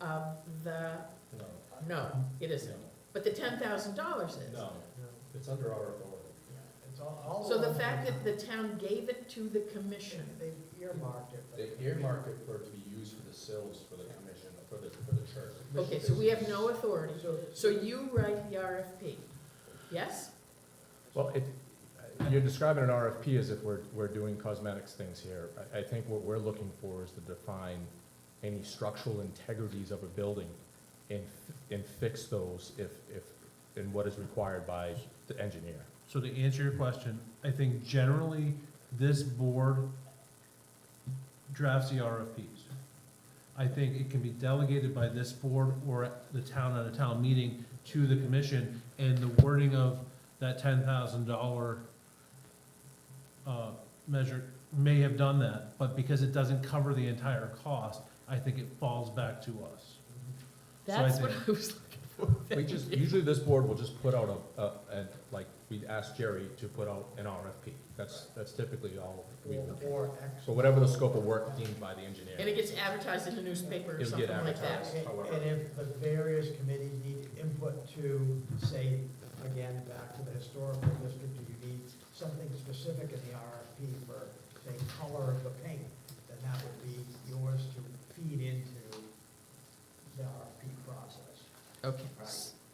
of the, no, it isn't. But the $10,000 is. No, it's under our authority. Yeah, it's all. So the fact that the town gave it to the commission, They earmarked it. They earmarked it for it to be used for the sills for the commission, for the church. okay, so we have no authority. So you write the RFP, yes? Well, you're describing an RFP as if we're doing cosmetics things here. I think what we're looking for is to define any structural integrities of a building and fix those in what is required by the engineer. So to answer your question, I think generally, this board drafts the RFPs. I think it can be delegated by this board or the town at a town meeting to the commission, and the wording of that $10,000 measure may have done that, but because it doesn't cover the entire cost, I think it falls back to us. So I That's what think- I was looking for. Usually this board will just put out like, we'd ask Jerry to put out an RFP. That's typically all we would do. Or X. So whatever the scope of work deemed by the And engineer. it gets advertised in the newspaper or It'll something get like that. advertised. And if the various committees need input to, say, again, back to the historical district, do you need something specific in the RFP for, say, color of the paint? Okay, Right.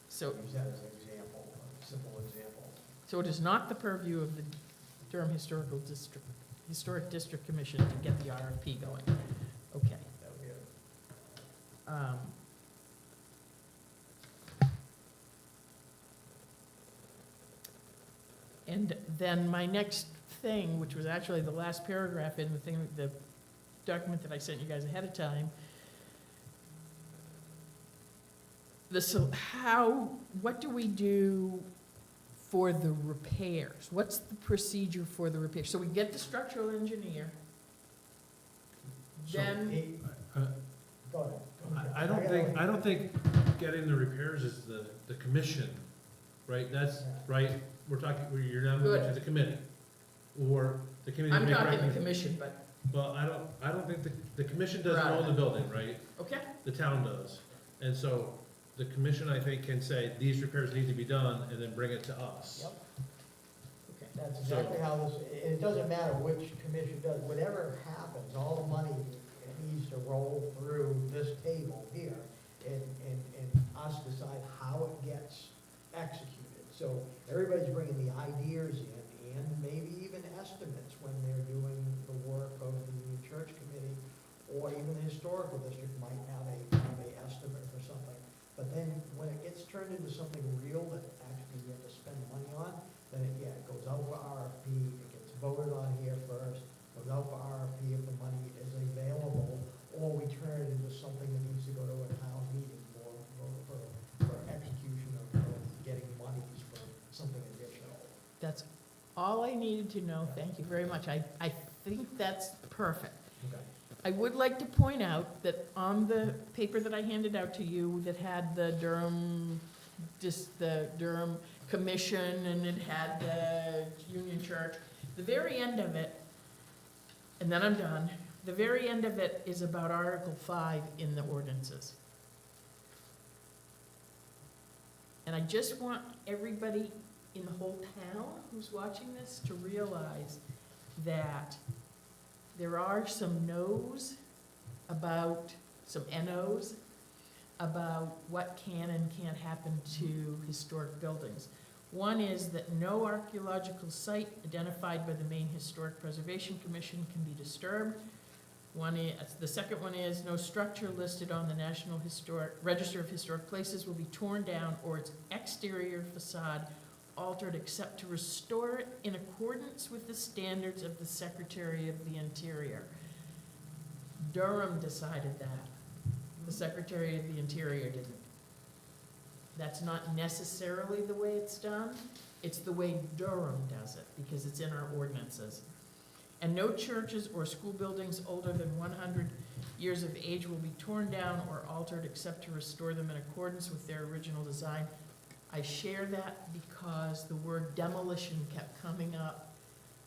so, Use that as an example, a simple example. so it is not the purview of the Durham Historic District Commission to get the RFP going. Okay. That would be it. Um, And then my next thing, which was actually the last paragraph in the document that I sent you guys ahead of time, what do we do for the repairs? What's the procedure for the repairs? So we get the structural engineer, So- then, Go ahead. I don't think getting the repairs is the commission, right? That's, right, we're talking, you're now moving to Good. the committee. Or the committee. I'm make talking the recommend- commission, but, Well, I don't think the commission doesn't own the building, right? okay? The town does. And so the commission, I think, can say, these repairs need to be done, and then bring it to us. Yep. Okay. That's exactly how this, it doesn't matter which commission does, whatever happens, all the money needs to roll through this table here and us decide how it gets executed. So everybody's bringing the ideas in and maybe even estimates when they're doing the work of the Union Church Committee, or even the Historical District might have a estimate for something. But then when it gets turned into something real that actually you have to spend money on, then it goes out for RFP, it gets voted on here first, goes out for RFP if the money is available, or we turn it into something that needs to go to a town meeting for execution of getting monies for something additional. That's all I needed to know. Thank you very much. I think that's perfect. Okay. I would like to point out that on the paper that I handed out to you that had the Durham Commission and it had the Union Church, the very end of it, and then I'm done, the very end of it is about Article 5 in the ordinances. And I just want everybody in the whole town who's watching this to realize that there are some no's about, some NO's about what can and can't happen to historic buildings. One is that no archaeological site identified by the Maine Historic Preservation Commission can be disturbed. The second one is no structure listed on the National Register of Historic Places will be torn down or its exterior facade altered except to restore it in accordance with the standards of the Secretary of the Interior. Durham decided that. The Secretary of the Interior didn't. That's not necessarily the way it's done. It's the way Durham does it, because it's in our ordinances. And no churches or school buildings older than 100 years of age will be torn down or altered except to restore them in accordance with their original design. I share that because the word demolition kept coming up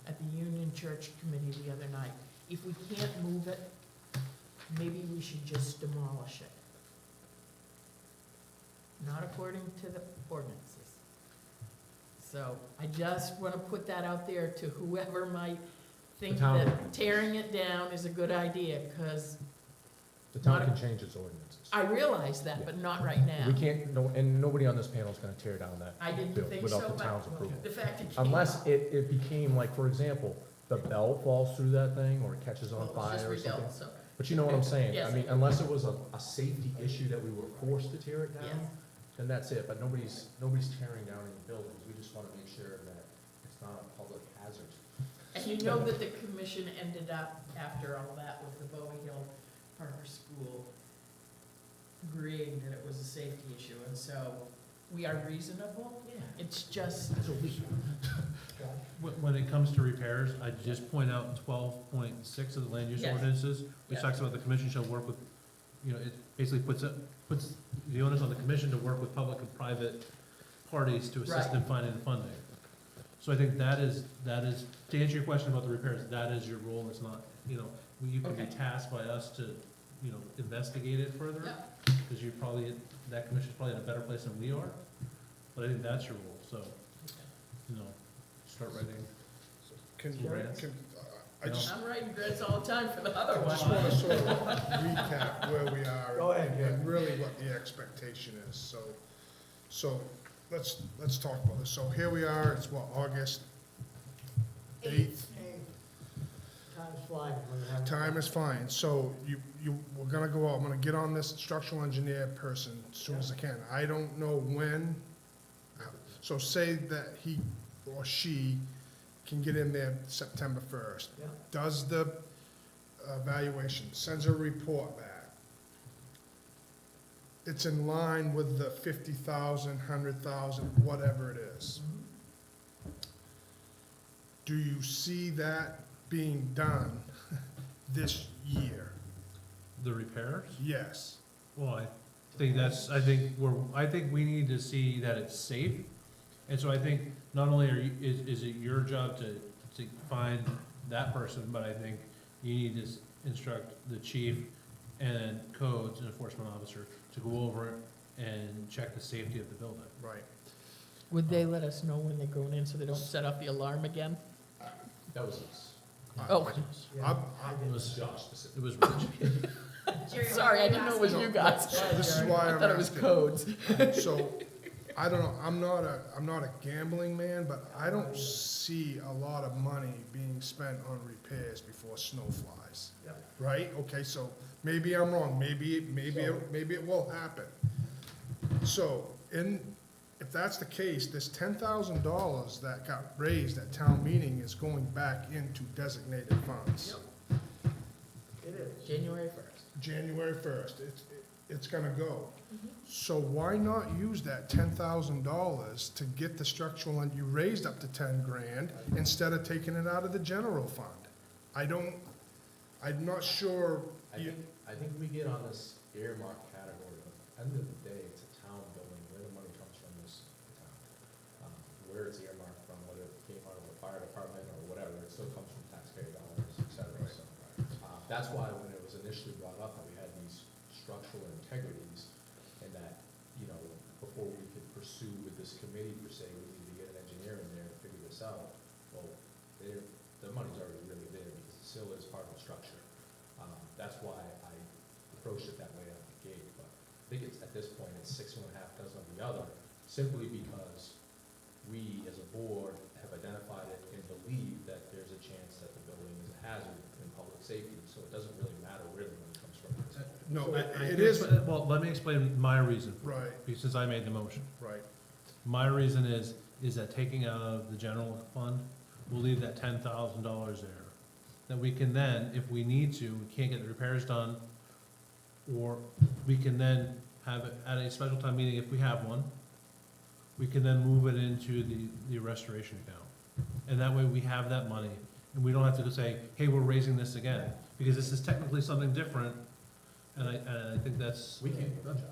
at the Union Church Committee the other night. If we can't move it, maybe we should just demolish it. Not according to the ordinances. So I just want to put that out there to whoever might think The town- that tearing it down is a good idea, because The town Not- can change its ordinances. I realize that, but not right now. We can't, and nobody on this panel is gonna tear down that I didn't building think so, without the town's but approval. the fact it came Unless up, it became like, for example, the bell falls through that thing or it catches on well, it was just fire or something. rebuilt, so, But you know what I'm saying? Yes. I mean, unless it was a safety issue that we were forced to tear it yes. down, then that's it. But nobody's tearing down any buildings. We just wanna make sure that it's not a public hazard. And you know that the commission ended up, after all that, with the Bowie Hill Parker School agreeing that it was a safety issue, and so we are reasonable. Yeah. It's just, When it comes to repairs, I just point out 12.6 of the land use Yes. ordinances, which Yes. talks about the commission shall work with, it basically puts the onus on the commission to work with public and private parties to assist Right. in finding the funding. So I think that is, to answer your question about the repairs, that is your role, it's not, you can be Okay. tasked by us to, investigate it further. yeah, Because that commission's probably in a better place than we are, but I think that's your role, so, start writing. Can, Grants. I just, I'm writing grants all the time for the other I one. just wanna sort of recap where we are Go ahead, Jerry. and really what the expectation is, so let's talk about this. So here we are, it's what, August 8th? Hey, time's flying when you're having. Time is fine, so we're gonna go out, I'm gonna get on this structural engineer person as soon as I can. I don't know when, so say that he or she can get in there September 1st. Yeah. Does the evaluation, sends a report back. It's in line with the 50,000, 100,000, whatever it is. Do you see that being done this year? The repairs? Yes. Well, I think we need to see that it's safe. And so I think not only is it your job to find that person, but I think you need to instruct the chief and codes enforcement officer to go over and check the safety of the building. Right. Would they let us know when they're going in so they don't set off the alarm again? That was us. Oh, Yeah, I'm- I It did. was Josh specifically. It was Rich. Jerry, sorry, I what didn't know it were was you you guys. This is why I I'm thought it was asking. codes. So, I don't know, I'm not a gambling man, but I don't see a lot of money being spent on repairs before snow flies. Yeah. Right? Okay, so maybe I'm wrong, maybe it will happen. So, if that's the case, this $10,000 that got raised at town meeting is going back into designated funds. It is. January 1st. January 1st, it's gonna go. So why not use that $10,000 to get the structural, and you raised up to 10 grand instead of taking it out of the general fund? I'm not sure, I think we get on this earmark category, but at the end of the day, it's a town building, where the money comes from is the town. Where it's earmarked from, whether it came out of the fire department or whatever, it still comes from taxpayer dollars, et cetera, so. That's why when it was initially brought up that we had these structural integrities, and that, you know, before we could pursue with this committee per se, we need to get an engineer in there to figure this out. Well, the money's already really there, because it still is part of the structure. That's why I approached it that way out of the gate, but I think it's, at this point, it's 6 1/2 dozen of the other, simply because we, as a board, have identified it and believe that there's a chance that the building is a hazard in public safety, so it doesn't really matter really when it comes from. no, I it think- is, Well, let me explain my reason, right, since I made the motion. right. My reason is that taking out of the general fund, we'll leave that $10,000 there. That we can then, if we need to, we can't get the repairs done, or we can then have it at a special time meeting if we have one. We can then move it into the restoration account. And that way we have that money, and we don't have to say, hey, we're raising this again, because this is technically something different, and I think that's We can't do that, Josh.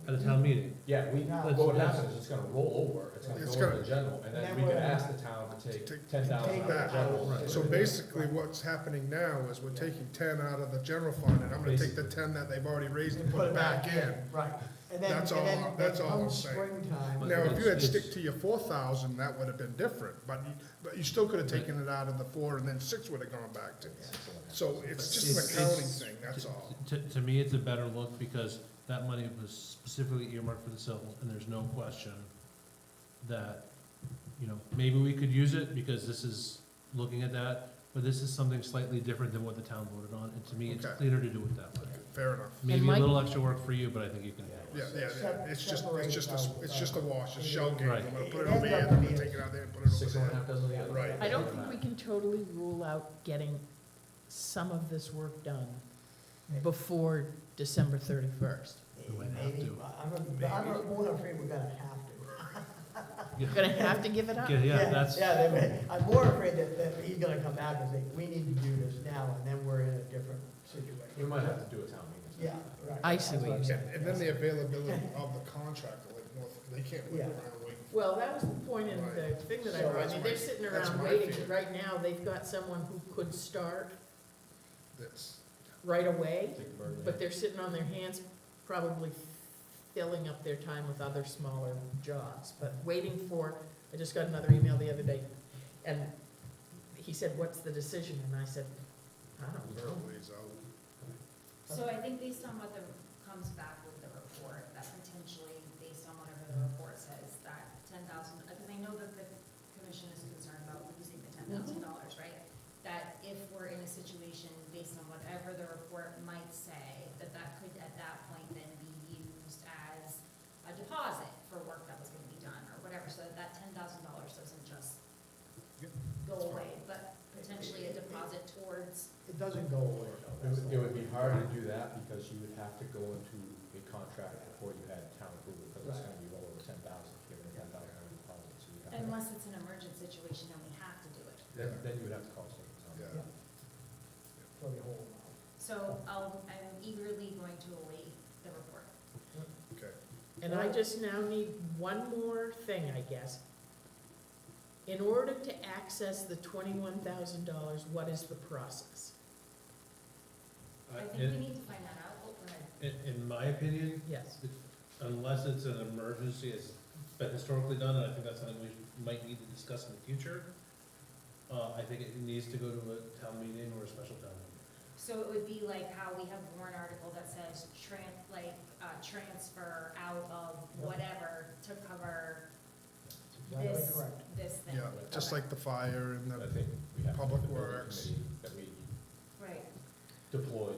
at a town meeting. Yeah, That's- what happens is it's gonna roll over, it's It's gonna go gonna- into general, and then And we then can we're- ask the town to take Take 10,000 out of that. the general. Right. So basically, what's happening now is we're taking 10 out of the general fund, and I'm gonna take the 10 that they've already raised and put it back in. Right. And then, That's and all- then, that's all I'm come saying. springtime. Now, if you had It's- stick to your 4,000, that would have been different, but you still could have taken it out of the 4, and then 6 would have gone back to. So it's just an accounting thing, that's all. To me, it's a better look, because that money was specifically earmarked for the civil, and there's no question that, you know, maybe we could use it, because this is looking at that, but this is something slightly different than what the town voted on, and to me, it's Okay. cleaner to do it that way. Fair enough. Maybe a Mike- little extra work for you, but I think you can handle it. Yeah, it's just a wash, a shell game. Right. I'm gonna put it over here, then I'm gonna take it out there and put it 6 over there. 1/2 dozen of the other. Right. I don't think we can totally rule out getting some of this work done before December 31st. We might have Maybe, to. I'm more afraid we're gonna have to. You're gonna have to give it up? Yeah, that's, I'm more afraid that he's gonna come back and say, we need to do this now, and then we're in a different situation. We might have to do a town meeting. Yeah, right. I see what you're That's saying. And then the availability of the contractor, like North, they can't wait Yeah. around waiting. Well, that was the point in the thing that I wrote. I mean, they're sitting That's around my waiting, fear. right now, they've got someone who could start This. right away, Take the burden. but they're sitting on their hands, probably filling up their time with other smaller jobs, but waiting for, I just got another email the other day, and he said, what's the decision? And I said, I don't know. Ways out. So I think based on what comes back with the report, that potentially, based on whatever the report says, that 10,000, because I know that the commission is concerned about losing the $10,000, right? That if we're in a situation, based on whatever the report might say, that could at that point then be used as a deposit for work that was gonna be done, or whatever, so that $10,000 doesn't just go away, but potentially a deposit towards. It doesn't go away, though. It would be hard to do that because you would have to go into a contract before you had town approval, because it's gonna be well over 10,000, given a $10,000 deposit, so you have to. Unless it's an emergent situation, then we have to do it. Then you would have to call state. Yeah. For the whole amount. So I'm eagerly going to await the report. Okay. And I just now need one more thing, I guess. In order to access the $21,000, what is the process? I think we need to find that out. Oh, go ahead. In my opinion, Yes. unless it's an emergency, it's been historically done, and I think that's something we might need to discuss in the future. I think it needs to go to a town meeting or a special town meeting. So it would be like how we have warrant article that says transfer out of whatever to cover Exactly this, correct. this thing. Yeah, just Okay. like the fire and I the, think we have. to Public have a building Works. committee That we Right. deploy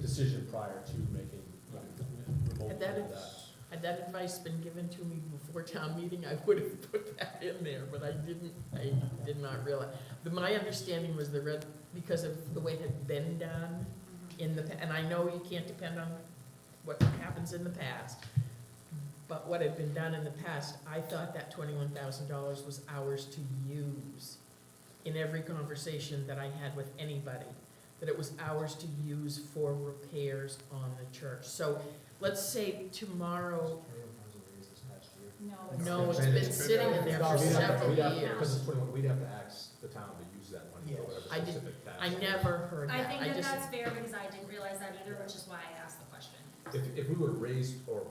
decision prior to making, remote And that of is- Had that advice been given to me before town meeting, I would have put that in there, but I did not realize. But my understanding was because of the way it had been done in and I know you can't depend on what happens in the past, but what had been done in the past, I thought that $21,000 was ours to use in every conversation that I had with anybody, that it was ours to use for repairs on the church. So let's say tomorrow, No, no, it's been sitting in there for several Because years. it's 21, we'd have to ask the town to use that money for whatever I did- specific task. I never heard I that. think that just- that's fair because I didn't realize that either, which is why I asked the question. If we would have raised or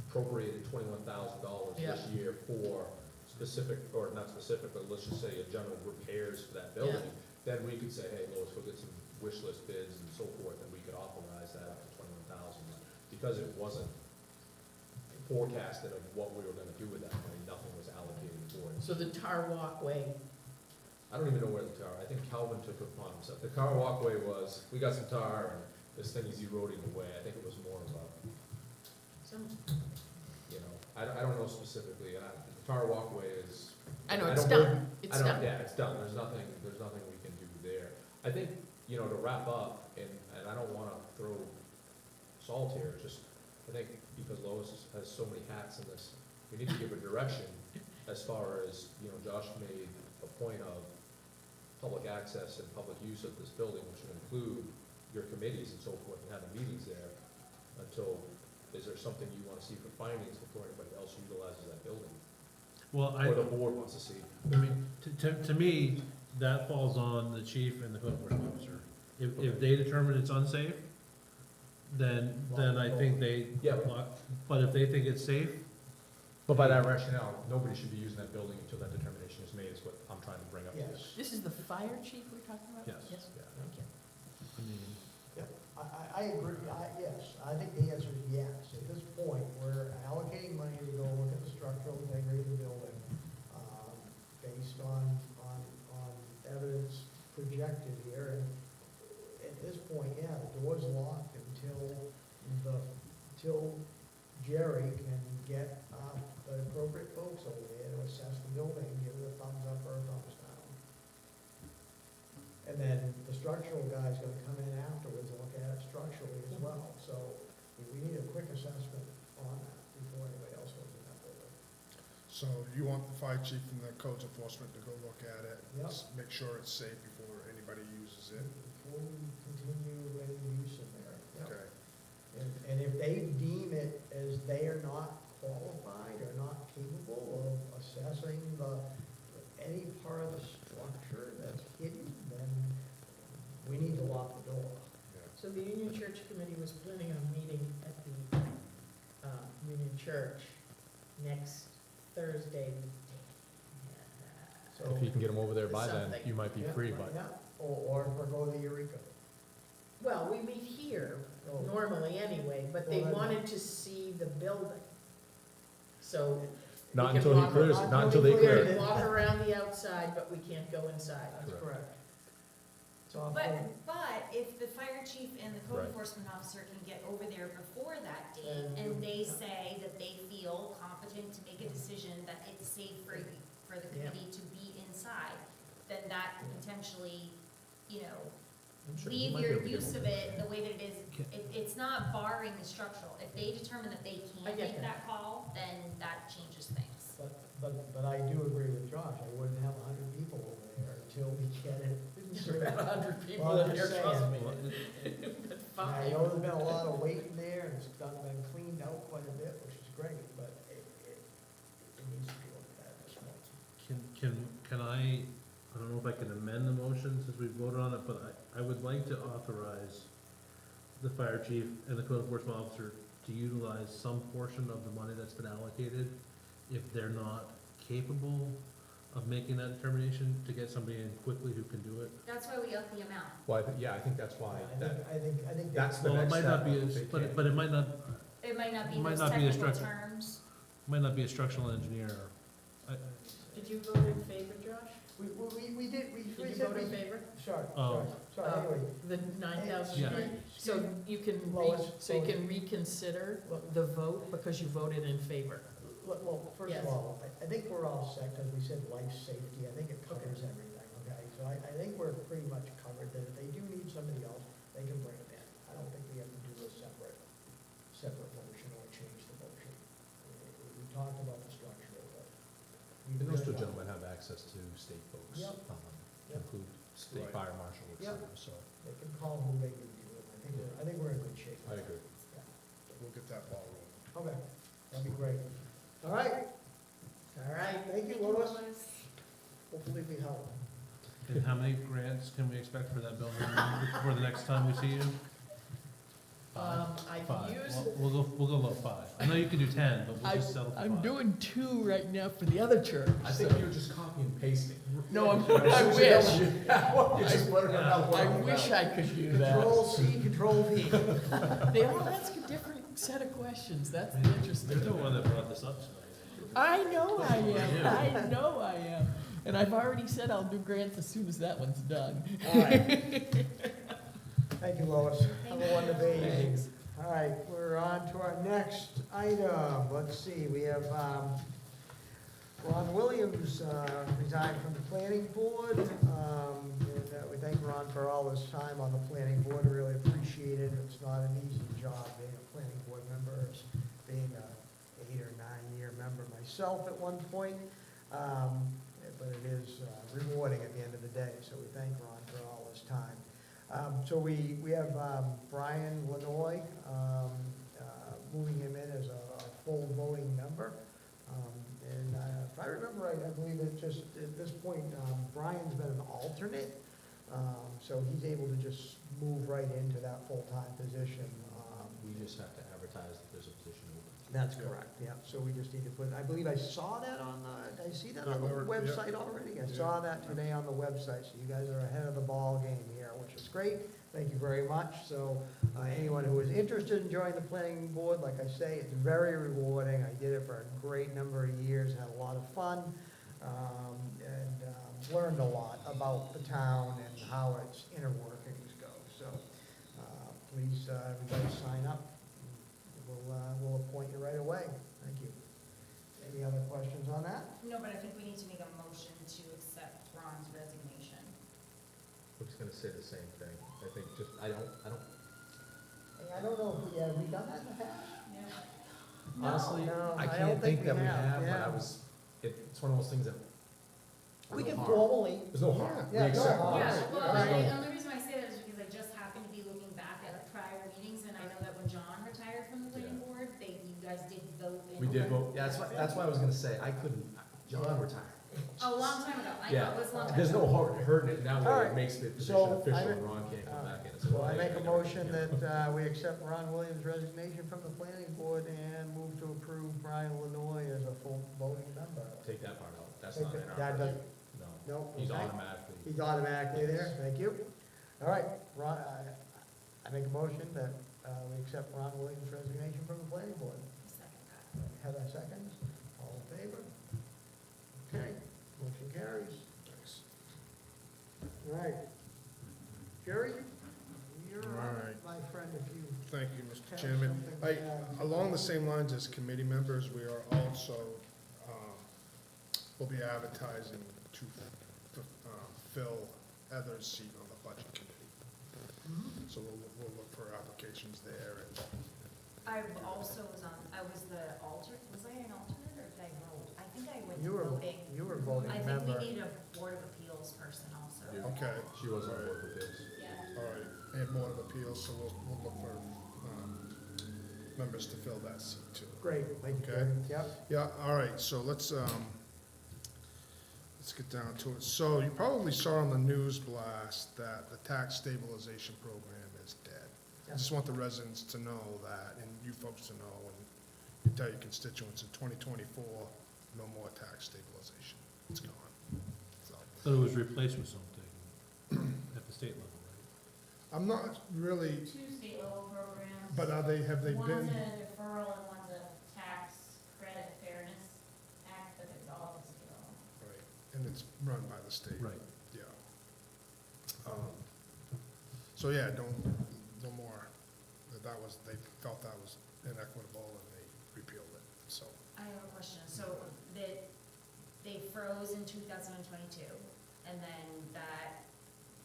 appropriated $21,000 Yeah. this year for specific, or not specific, but let's just say a general repairs for that building, then we could say, hey, Lois, we'll get some wish list bids and so forth, and we could authorize that up to 21,000. Because it wasn't forecasted of what we were gonna do with that money, nothing was allocated for it. So the tar walkway, I don't even know where the tar, I think Calvin took it upon himself. The tar walkway was, we got some tar and this thing is eroding away. I think it was more of a, you know, I don't know specifically, and the tar walkway is. I know, it's don't believe- done, it's done. Yeah, it's done. There's nothing we can do there. I think, you know, to wrap up, and I don't wanna throw salt here, just, I think because Lois has so many hats in this, we need to give a direction as far as, you know, Josh made a point of public access and public use of this building, which would include your committees and so forth, and having meetings there until, is there something you wanna see for findings before anybody else utilizes that building? Well, Or the board wants to see? I mean, to me, that falls on the chief and the code enforcement officer. If they determine it's unsafe, then I think they, Yeah. but if they think it's safe, But by that rationale, nobody should be using that building until that determination is made, is what I'm trying to bring up. Yes. This is the fire chief we're talking about? Yes. Yes, Yeah. thank you. I mean, Yep, I agree, yes, I think the answer is yes. At this point, we're allocating money to go look at the structural integrity of the building, based on evidence projected here, and at this point, yeah, the door's locked until Jerry can get, the appropriate folks over there to assess the building, and give it a thumbs up or a thumbs down. And then the structural guy's gonna come in afterwards and look at it structurally as well, so we need a quick assessment on that before anybody else goes in that building. so you want the fire chief and the codes enforcement to go look at it? Yep. Make sure it's safe before anybody uses it? Before we continue any use in there. Yep. Okay. And if they deem it as they are not qualified or not capable of assessing any part of the structure that's hidden, then we need to lock the door. So the Union Church Committee was planning on meeting at the Union Church next Thursday, So, If you can get them over there by then, Something. you might be yeah, free, but yeah, or go to Eureka. Well, we meet here Oh. normally anyway, but they Well, then- wanted to see the building. So. not we can until he walk clears, around- not until they Clear clear it. it. We can walk around the outside, but we can't go inside. That's correct. So, But if the fire chief and the code Right. enforcement officer can get over there before that date, And- and they say that they feel competent to make a decision that it's safe for the Yeah. committee to be inside, then that can potentially, you know, I'm sure he leave might be your able to get use them of over it the way that it is. It's not barring the structural. If they determine that they I can't get make that. that call, then that changes things. but I do agree with Josh, I wouldn't have 100 people over there until we get it. There's about 100 people Well, I'm in here, just trust saying. me. I know there's been a lot of weight in there, and it's been cleaned out quite a bit, which is great, but it needs to be looked at this point. Can I don't know if I can amend the motion since we voted on it, but I would like to authorize the fire chief and the code enforcement officer to utilize some portion of the money that's been allocated if they're not capable of making that determination, to get somebody in quickly who can do it. That's why we up the amount. Well, yeah, I think that's why, I think. that's the Well, it next might step. not be, if they but can. but it might not, It might not be Might those not be a technical structure. terms. might not be a structural engineer. Did you vote in favor, Josh? We did, we Did you said vote in we, favor? sorry, Oh. sorry, anyway. The 9,000 Yeah. street? So you can, Lois, so you can reconsider the vote because you voted in favor. Well, first Yes. of all, I think we're all set, because we said life safety, I think it covers everything, okay? So I think we're pretty much covered, that if they do need somebody else, they can bring them in. I don't think we have to do a separate motion or change the motion. We talked about the structure, but. we've And those two done- gentlemen have access to state folks, Yep. to include state Right. fire marshal, et Yep. cetera, so They can call who they need to, and I think we're in good shape. I agree. We'll get that ball rolling. Okay, that'd be great. All right, All right. thank you, Lois. Hopefully we help. And how many grants can we expect for that building for the next time we see you? I've Five. used, We'll go low 5. I know you can do 10, but we'll just settle for 5. I'm doing 2 right now for the other church. I think you're just copying and pasting. No, I As wish. soon as you just put it in another I one. wish I could do that. Control C, Control V. They all ask a different set of questions, that's the interesting. You're the one that brought this up tonight. I know I am, I know I am. And I've already said I'll do grants as soon as that one's done. All right. Thank you, Lois. Have a Thank you. wonderful day. Thanks. All right, we're on to our next item. Let's see, we have Ron Williams resigned from the planning board. And we thank Ron for all his time on the planning board, really appreciate it. It's not an easy job being a planning board member, as being a 8 or 9 year member myself at one point. But it is rewarding at the end of the day, so we thank Ron for all his time. So we have Brian Lanoy, moving him in as a full voting member. And if I remember right, I believe it just, at this point, Brian's been an alternate. So he's able to just move right into that full-time position. We just have to advertise that there's a position open. That's correct, yeah. So we just need to put, I believe I saw that on the, did I see that Yeah, on the we were- yeah. website already? I saw that today on the website, so you guys are ahead of the ball game here, which is great. Thank you very much. So anyone who is interested in joining the planning board, like I say, it's very rewarding. I did it for a great number of years, had a lot of fun, and learned a lot about the town and how its inner workings go. So please, everybody sign up. We'll appoint you right away. Thank you. Any other questions on that? No, but I think we need to make a motion to accept Ron's resignation. I was gonna say the same thing. I think just, I don't, Hey, I don't know, yeah, have we done that in the past? Yeah. honestly, No, I I don't can't think think that we we have, have, but yeah. I was, it's one of those things that. We there's can no harm. formally. There's no harm. We Yeah, no accept harm. it. Yeah, Alright, well, alright. the only reason I say that is because I just happened to be looking back at prior meetings, and I know that when John retired from the planning board, you guys did vote in. We did vote, yeah, that's why I was gonna say, I couldn't, John retired. A long time ago, I know, Yeah, it was a long time there's ago. no hurting it, now Alright. it makes the position So, official I- and Ron can't come back in and say, So well, I make a never- motion yeah. that we accept Ron Williams' resignation from the planning board and move to approve Brian Lanoy as a full voting member. Take that part out, that's Take not in it- our. that does- No, No? He's Okay. automatically. He's automatically there, thank you. All right, Ron, I make a motion that we accept Ron Williams' resignation from the planning board. Second that. Heather seconds, all in favor? Okay, motion carries. All right. Jerry, you're All right. my friend if you Thank you, Mr. have Chairman. something to add. Along the same lines as committee members, we are also, will be advertising to fill Heather's seat on the budget committee. Mhm. So we'll look for applications there. And I also I was the alternate, was I an alternate or did I vote? I think I went You were, voting. you were voting I think member. we need a Board of Appeals person also. Okay, She was on board with this. Yeah. all right. And Board of Appeals, so we'll look for members to fill that seat too. Great, thank you, Okay. Jerry. Yep. Yeah, all right, so let's get down to it. So you probably saw on the news blast that the tax stabilization program is dead. I just want the residents to know that, and you folks to know, and you tell your constituents, in 2024, no more tax stabilization. It's gone. So, But it was replaced with something at the state level, right? I'm not really, Two state level programs. but have they One's been? a deferral and one's a tax credit fairness act, but it's all the state level. Right, and it's run by the state. Right. Yeah. So yeah, no more, they felt that was inequitable and they repealed it, so. I have a question. So they froze in 2022, and then that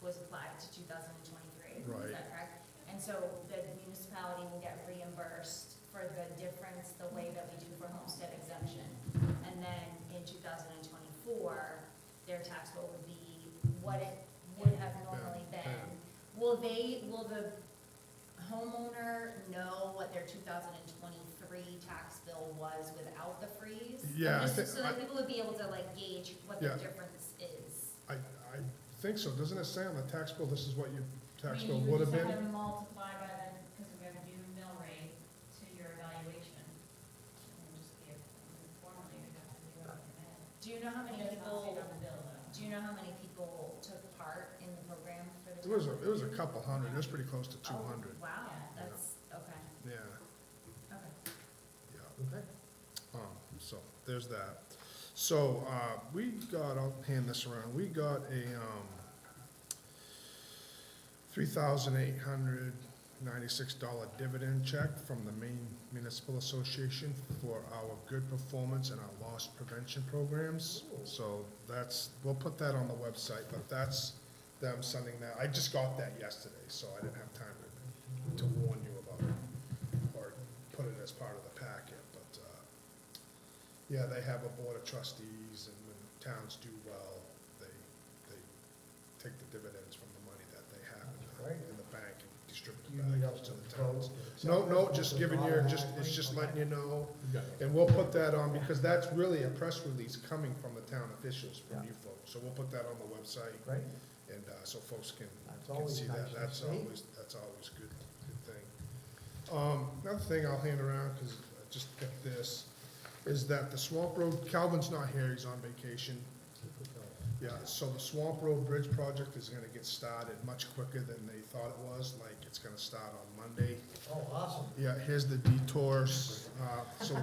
was applied to 2023. Right. Is that correct? And so the municipality will get reimbursed for the difference, the way that we do for homestead exemption. And then in 2024, their tax bill would be what it would have normally been. Will the homeowner know what their 2023 tax bill was without the freeze? Yeah, I Just think- so that people would be able to like gauge what the Yeah. difference is. I think so, doesn't it say on the tax bill, this is what your tax I mean, bill you would have just been? have to multiply by the, because we have a new mill rate to your evaluation. And just give, formally, we have to do it. Do you know how many It does not people, state on the bill, though. do you know how many people took part in the program for the? It was a couple hundred, it was pretty close to 200, Oh, wow, that's, okay, yeah, okay. yeah. Okay. So, there's that. So, we got, I'll hand this around, we got a, $3,896 dividend check from the Maine Municipal Association for our good performance and our loss prevention programs. So we'll put that on the website, but that's them sending that, I just got that yesterday, so I didn't have time to warn you about it, or put it as part of the packet, but, yeah, they have a board of trustees, and when towns do well, they take the dividends from the money that they have in the bank and distribute You it need back us to to the vote. towns. No, just giving you, it's just letting you know, and we'll put that on, because that's really a press release coming from the town officials, from Yeah. you folks, so we'll put that on the website, Great, and, so folks can that's can always see nice that, to that's see. always good thing. Another thing I'll hand around, because I just got this, is that the Swamp Road, Calvin's not here, he's on vacation. Yeah, so the Swamp Road Bridge project is gonna get started much quicker than they thought it was, like, it's gonna start on Monday. Oh, awesome. Yeah, here's the detours, so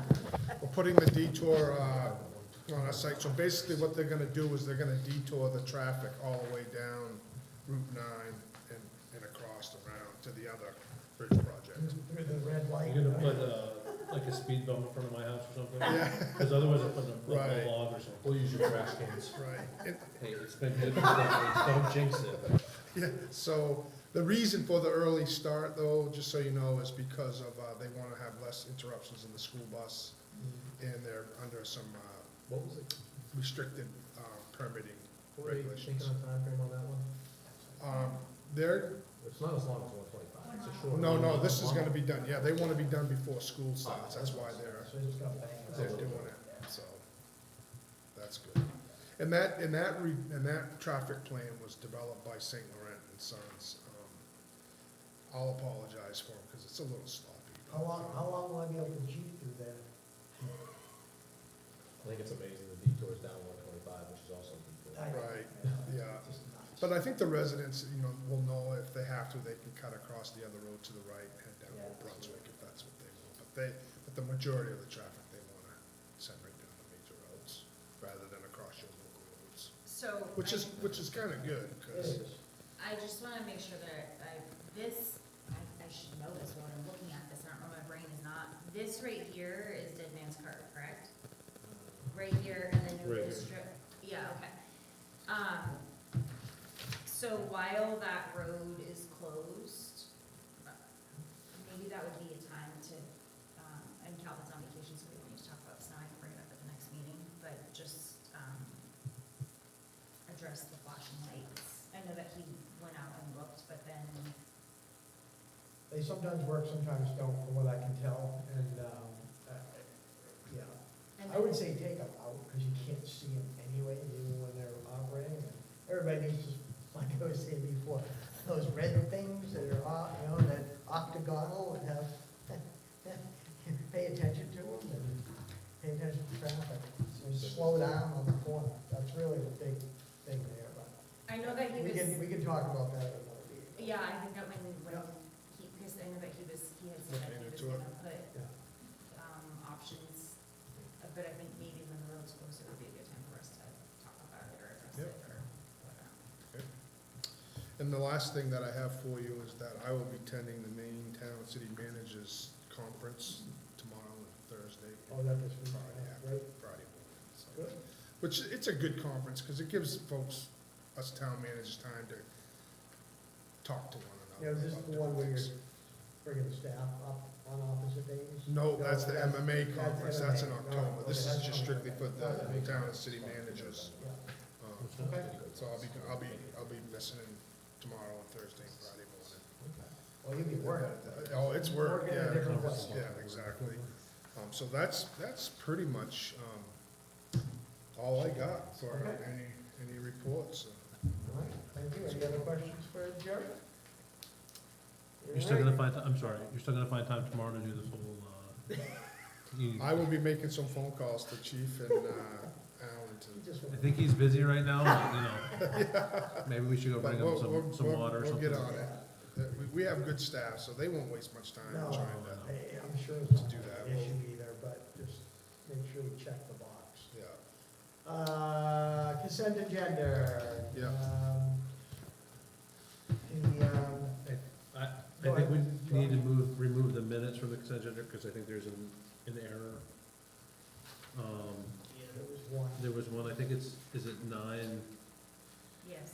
we're putting the detour, on our site, so basically what they're gonna do is they're gonna detour the traffic all the way down Route 9 and across around to the other bridge project. Through the red light. You're gonna put, like a speed bump in front of my house or something? Yeah, Because otherwise I'm putting a Right. log or something. We'll use your trash cans. right. And, Hey, it's been good, don't jinx it. yeah, so the reason for the early start though, just so you know, is because of, they wanna have less interruptions in the school bus, and they're under some, What was it? restricted, permitting What were you regulations. thinking of timeframe on that one? They're, It's not as long as 125, it's a short. no, this is gonna be done, yeah, they wanna be done before school starts, that's why they're So just got banged. doing it, so, that's good. And that traffic plan was developed by St. Laurent and Sons. I'll apologize for them, because it's a little sloppy. How long will I be able to jeep through there? I think it's amazing the detour's down 125, which is also a detour. Right, yeah. But I think the residents, you know, will know if they have to, they can cut across the other road to the right, head down Yeah. Old Brunswick if that's what they want. But the majority of the traffic, they wanna send right down the major roads rather than across your local roads. So. Which is kinda good, It cause, is. I just wanna make sure that I should know this when I'm looking at this, I don't know, my brain is not. This right here is Dead Man's Cart, correct? Right here, and then Right your here. strip, yeah, okay. So while that road is closed, maybe that would be a time to, and Calvin's on vacation, so we don't need to talk about this now, I can bring it up at the next meeting, but just, address the flashing lights. I know that he went out and looked, but then, They sometimes work, sometimes don't, from what I can tell, and, yeah. and I would then, say take them out, because you can't see them anyway, even when they're operating. And everybody needs to, like I was saying before, those red things that are, you know, that octagonal and have, pay attention to them and pay attention to traffic. And slow down on the corner. That's really the big thing there, but I know that he we was, can talk about that at another meeting. yeah, I think that when Yeah. he, because I know that he had said that Looking he was into it. gonna put, Yeah. options, but I think maybe when the road's closed, it would be a good time for us to talk about it or address Yep. it or whatever. and the last thing that I have for you is that I will be attending the Maine Town City Managers Conference tomorrow and Thursday. Oh, that was Friday, right? Friday morning. so. Good. Which, it's a good conference, because it gives folks, us town managers, time to talk to one Yeah, another. is this about the one where different you're things. bringing the staff up on opposite days? No, that's the that's- MMA conference, that's in MMA. October. This Okay, is that's just fine. strictly for the town and city managers. Yeah. Um, Okay. So I'll be listening tomorrow and Thursday and Friday morning. Well, you'll be working. Oh, it's work, Working in a yeah, different place. yeah, exactly. So that's pretty much, all I got for Okay. any reports. All right, thank you. Any other questions for Jerry? You're still gonna find, I'm sorry, you're still gonna find time tomorrow to do this whole, union- I will be making some phone calls to Chief and, Alan You to. just- I think he's busy right now, but, you know, maybe we should go bring him But some water or We'll something. get on it. We have good staff, so they won't waste much time No, trying to, I'm sure it's not do that. an issue either, but just make sure you check the box. yeah. Consent agenda. Yeah. I think we need to remove the minutes from the consent agenda, because I think there's an error. Yeah, there was one. There was one, I think is it 9? Yes.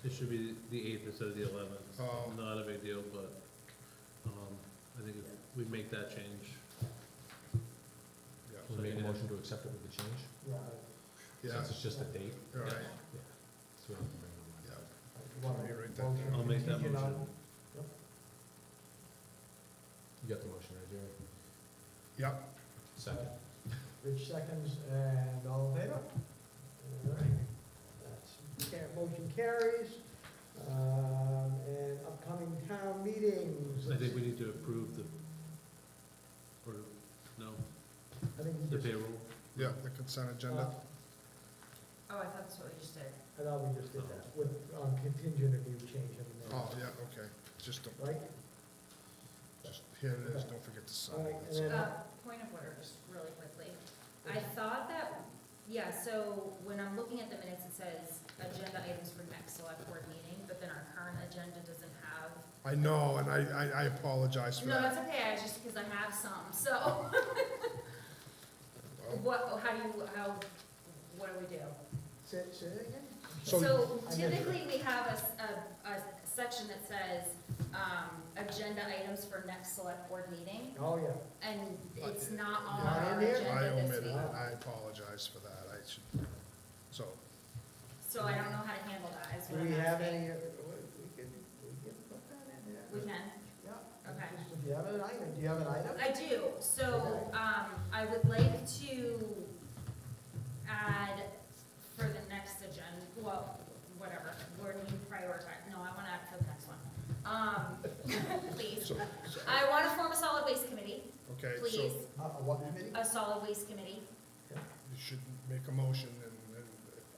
It should be the 8th instead of the 11th. Oh. Not a big deal, but, I think if we make that change. Yeah. So make a motion to accept it with the change, Yeah. Yeah, since it's just a date. all right, So we don't have to bring it on. yeah. You want Let me to write that down. I'll make that contingent on- motion. You got the motion, right, Jerry? Yep, Second. Rich seconds, and all in favor? All right. Motion carries. And upcoming town meetings. I think we need to approve the, or, no, I think we the just, payroll. yeah, the consent agenda. Oh, I thought that's what we just did. I thought we just did that with, contingent if you change in the Oh, minutes. yeah, okay, just don't, Right? just, here it is, don't forget to sign. All right, That's and then- all. Point of order, just really quickly. I thought that, yeah, so when I'm looking at the minutes, it says agenda items for next select board meeting, but then our current agenda doesn't have. I know, and I apologize for No, that. that's okay, I just, because I have some, so. Well, What, what do we do? Say it again? So- So I missed typically, we have a section that says, agenda items for next select board meeting, Oh, yeah. and it's not on Not in our there? I agenda this omitted week. it, I apologize for that, I should, so, So I don't know how to handle that, is Do what I'm we have asking. any, we can put that in there? We can, Yeah. Okay. Just if you have an item, do you have an item? I do, so, I would like to add for the next agenda, well, whatever, where do you prioritize? No, I wanna add for the next one. Please. so, I wanna form a solid waste committee, okay, so please, What committee? a solid waste committee. you should make a motion and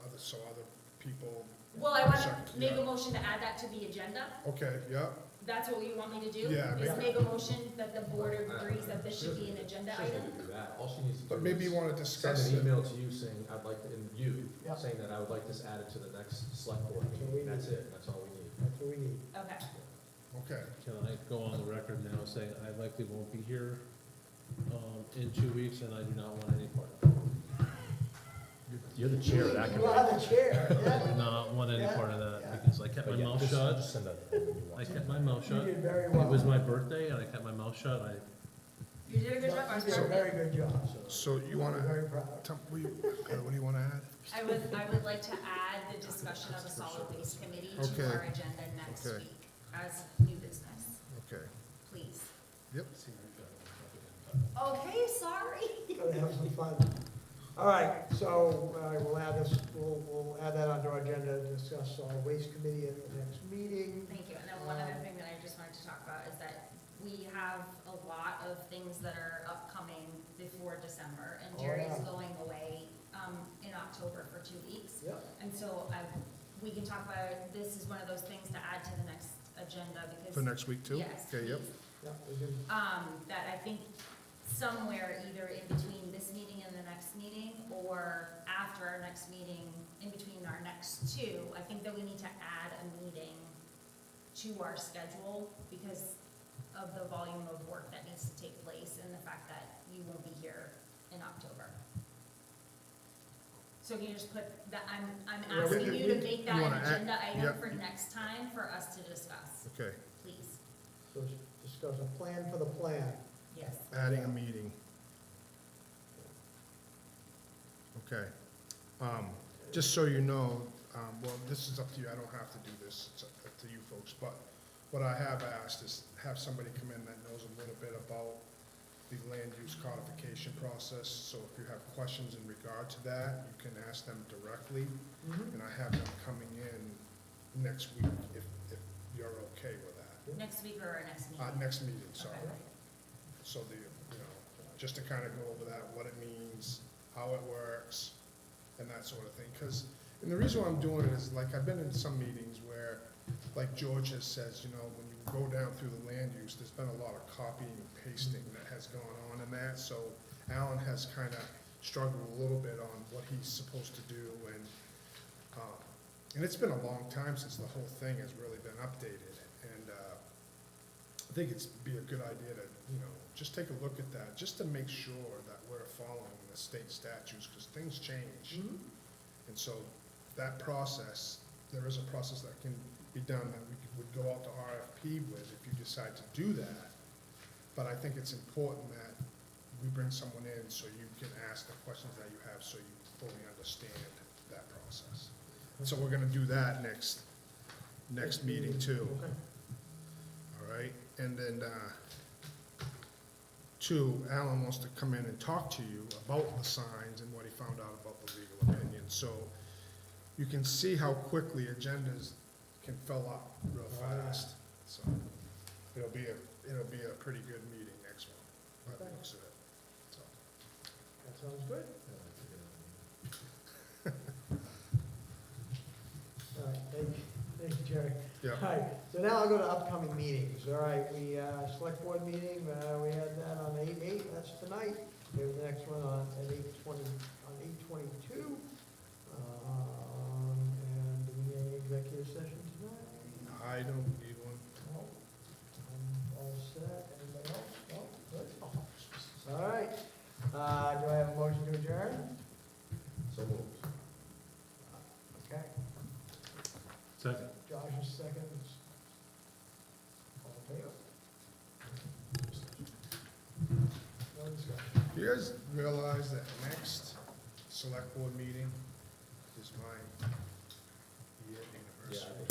other, so other people, Well, I want Sorry, to make yeah. a motion to add that to the agenda. okay, yeah, That's what you want me to do? Yeah, Is make- make a motion that the board agrees that this should be an agenda She doesn't item? need to do that, all she needs to do but maybe you is wanna send discuss an it. email to you saying, I'd like, and you, Yeah. saying that I would like this added to the next select board That's what we meeting, that's need. it, that's all we need. That's what we need. Okay. Okay, Can I go on the record now saying I likely won't be here, in 2 weeks, and I do not want any part of it. You're the chair of that You committee. are the chair, I yeah. do not want any Yeah, part of that, yeah. because I kept my But yeah, mouth just- shut. Just send that when you I want. kept my mouth You shut. did very It well. was my birthday, and I kept my mouth shut. You did a good job. I was You did a proud of very you. good job. so you I'm wanna, very proud. what do you wanna add? I would like to add the discussion of a solid waste committee to Okay. our agenda next Okay. week as new business, Okay, please. yep. Okay, sorry. Gotta have some fun. All right, so, we'll add this, we'll add that onto our agenda, to discuss our waste committee at the next meeting. Thank you. And then one other thing that I just wanted to talk about is that we have a lot of things that are upcoming before December. And Oh, Jerry's yeah. going away, in October for 2 weeks. Yep. And so we can talk about, this is one of those things to add to the next agenda because. For next week too? Yes, Okay, yep. please. Yeah, we can, That I think somewhere either in between this meeting and the next meeting, or after our next meeting, in between our next two, I think that we need to add a meeting to our schedule because of the volume of work that needs to take place and the fact that you won't be here in October. So can you just put that, I'm Yeah, we asking can- you to make that you an wanna add- agenda item yep. for next time for us to discuss, Okay, please. so discuss a plan for the plan. Yes. adding a meeting. Okay. Just so you know, well, this is up to you, I don't have to do this, it's up to you folks, but what I have asked is have somebody come in that knows a little bit about the land use codification process, so if you have questions in regard to that, you can ask them directly, and I have them coming in next week if you're okay with that. Next week or our next meeting? Next meeting, sorry. Okay. So just to kind of go over that, what it means, how it works, and that sort of thing. And the reason why I'm doing it is, like, I've been in some meetings where, like George has says, when you go down through the land use, there's been a lot of copying and pasting that has gone on in that. So Alan has kind of struggled a little bit on what he's supposed to do, and it's been a long time since the whole thing has really been updated. And I think it'd be a good idea to, just take a look at that, just to make sure that we're following the state statutes, because things change. And so that process, there is a process that can be done that we would go out to RFP with if you decide to do that. But I think it's important that we bring someone in so you can ask the questions that you have, so you fully understand that process. So we're gonna do that next meeting too. Okay. All right, and then, two, Alan wants to come in and talk to you about the signs and what he found out about the legal opinion. So you can see how quickly agendas can fill up real fast. So it'll be a pretty good meeting next one, by the looks of it. So, That sounds good. All right, thank you, Jerry. yeah, All right, so now I'll go to upcoming meetings. All right, select board meeting, we had that on 8/8, that's tonight. We have the next one at 8/22. And do we need any executive session tonight? I don't need one. No. I'm all set. Anybody else? No? Good. All right. Do I have a motion to adjourn? So moved. Okay. Second. Josh is second. All in favor? No discussion. You guys realize that next select board meeting is my year Yeah, anniversary?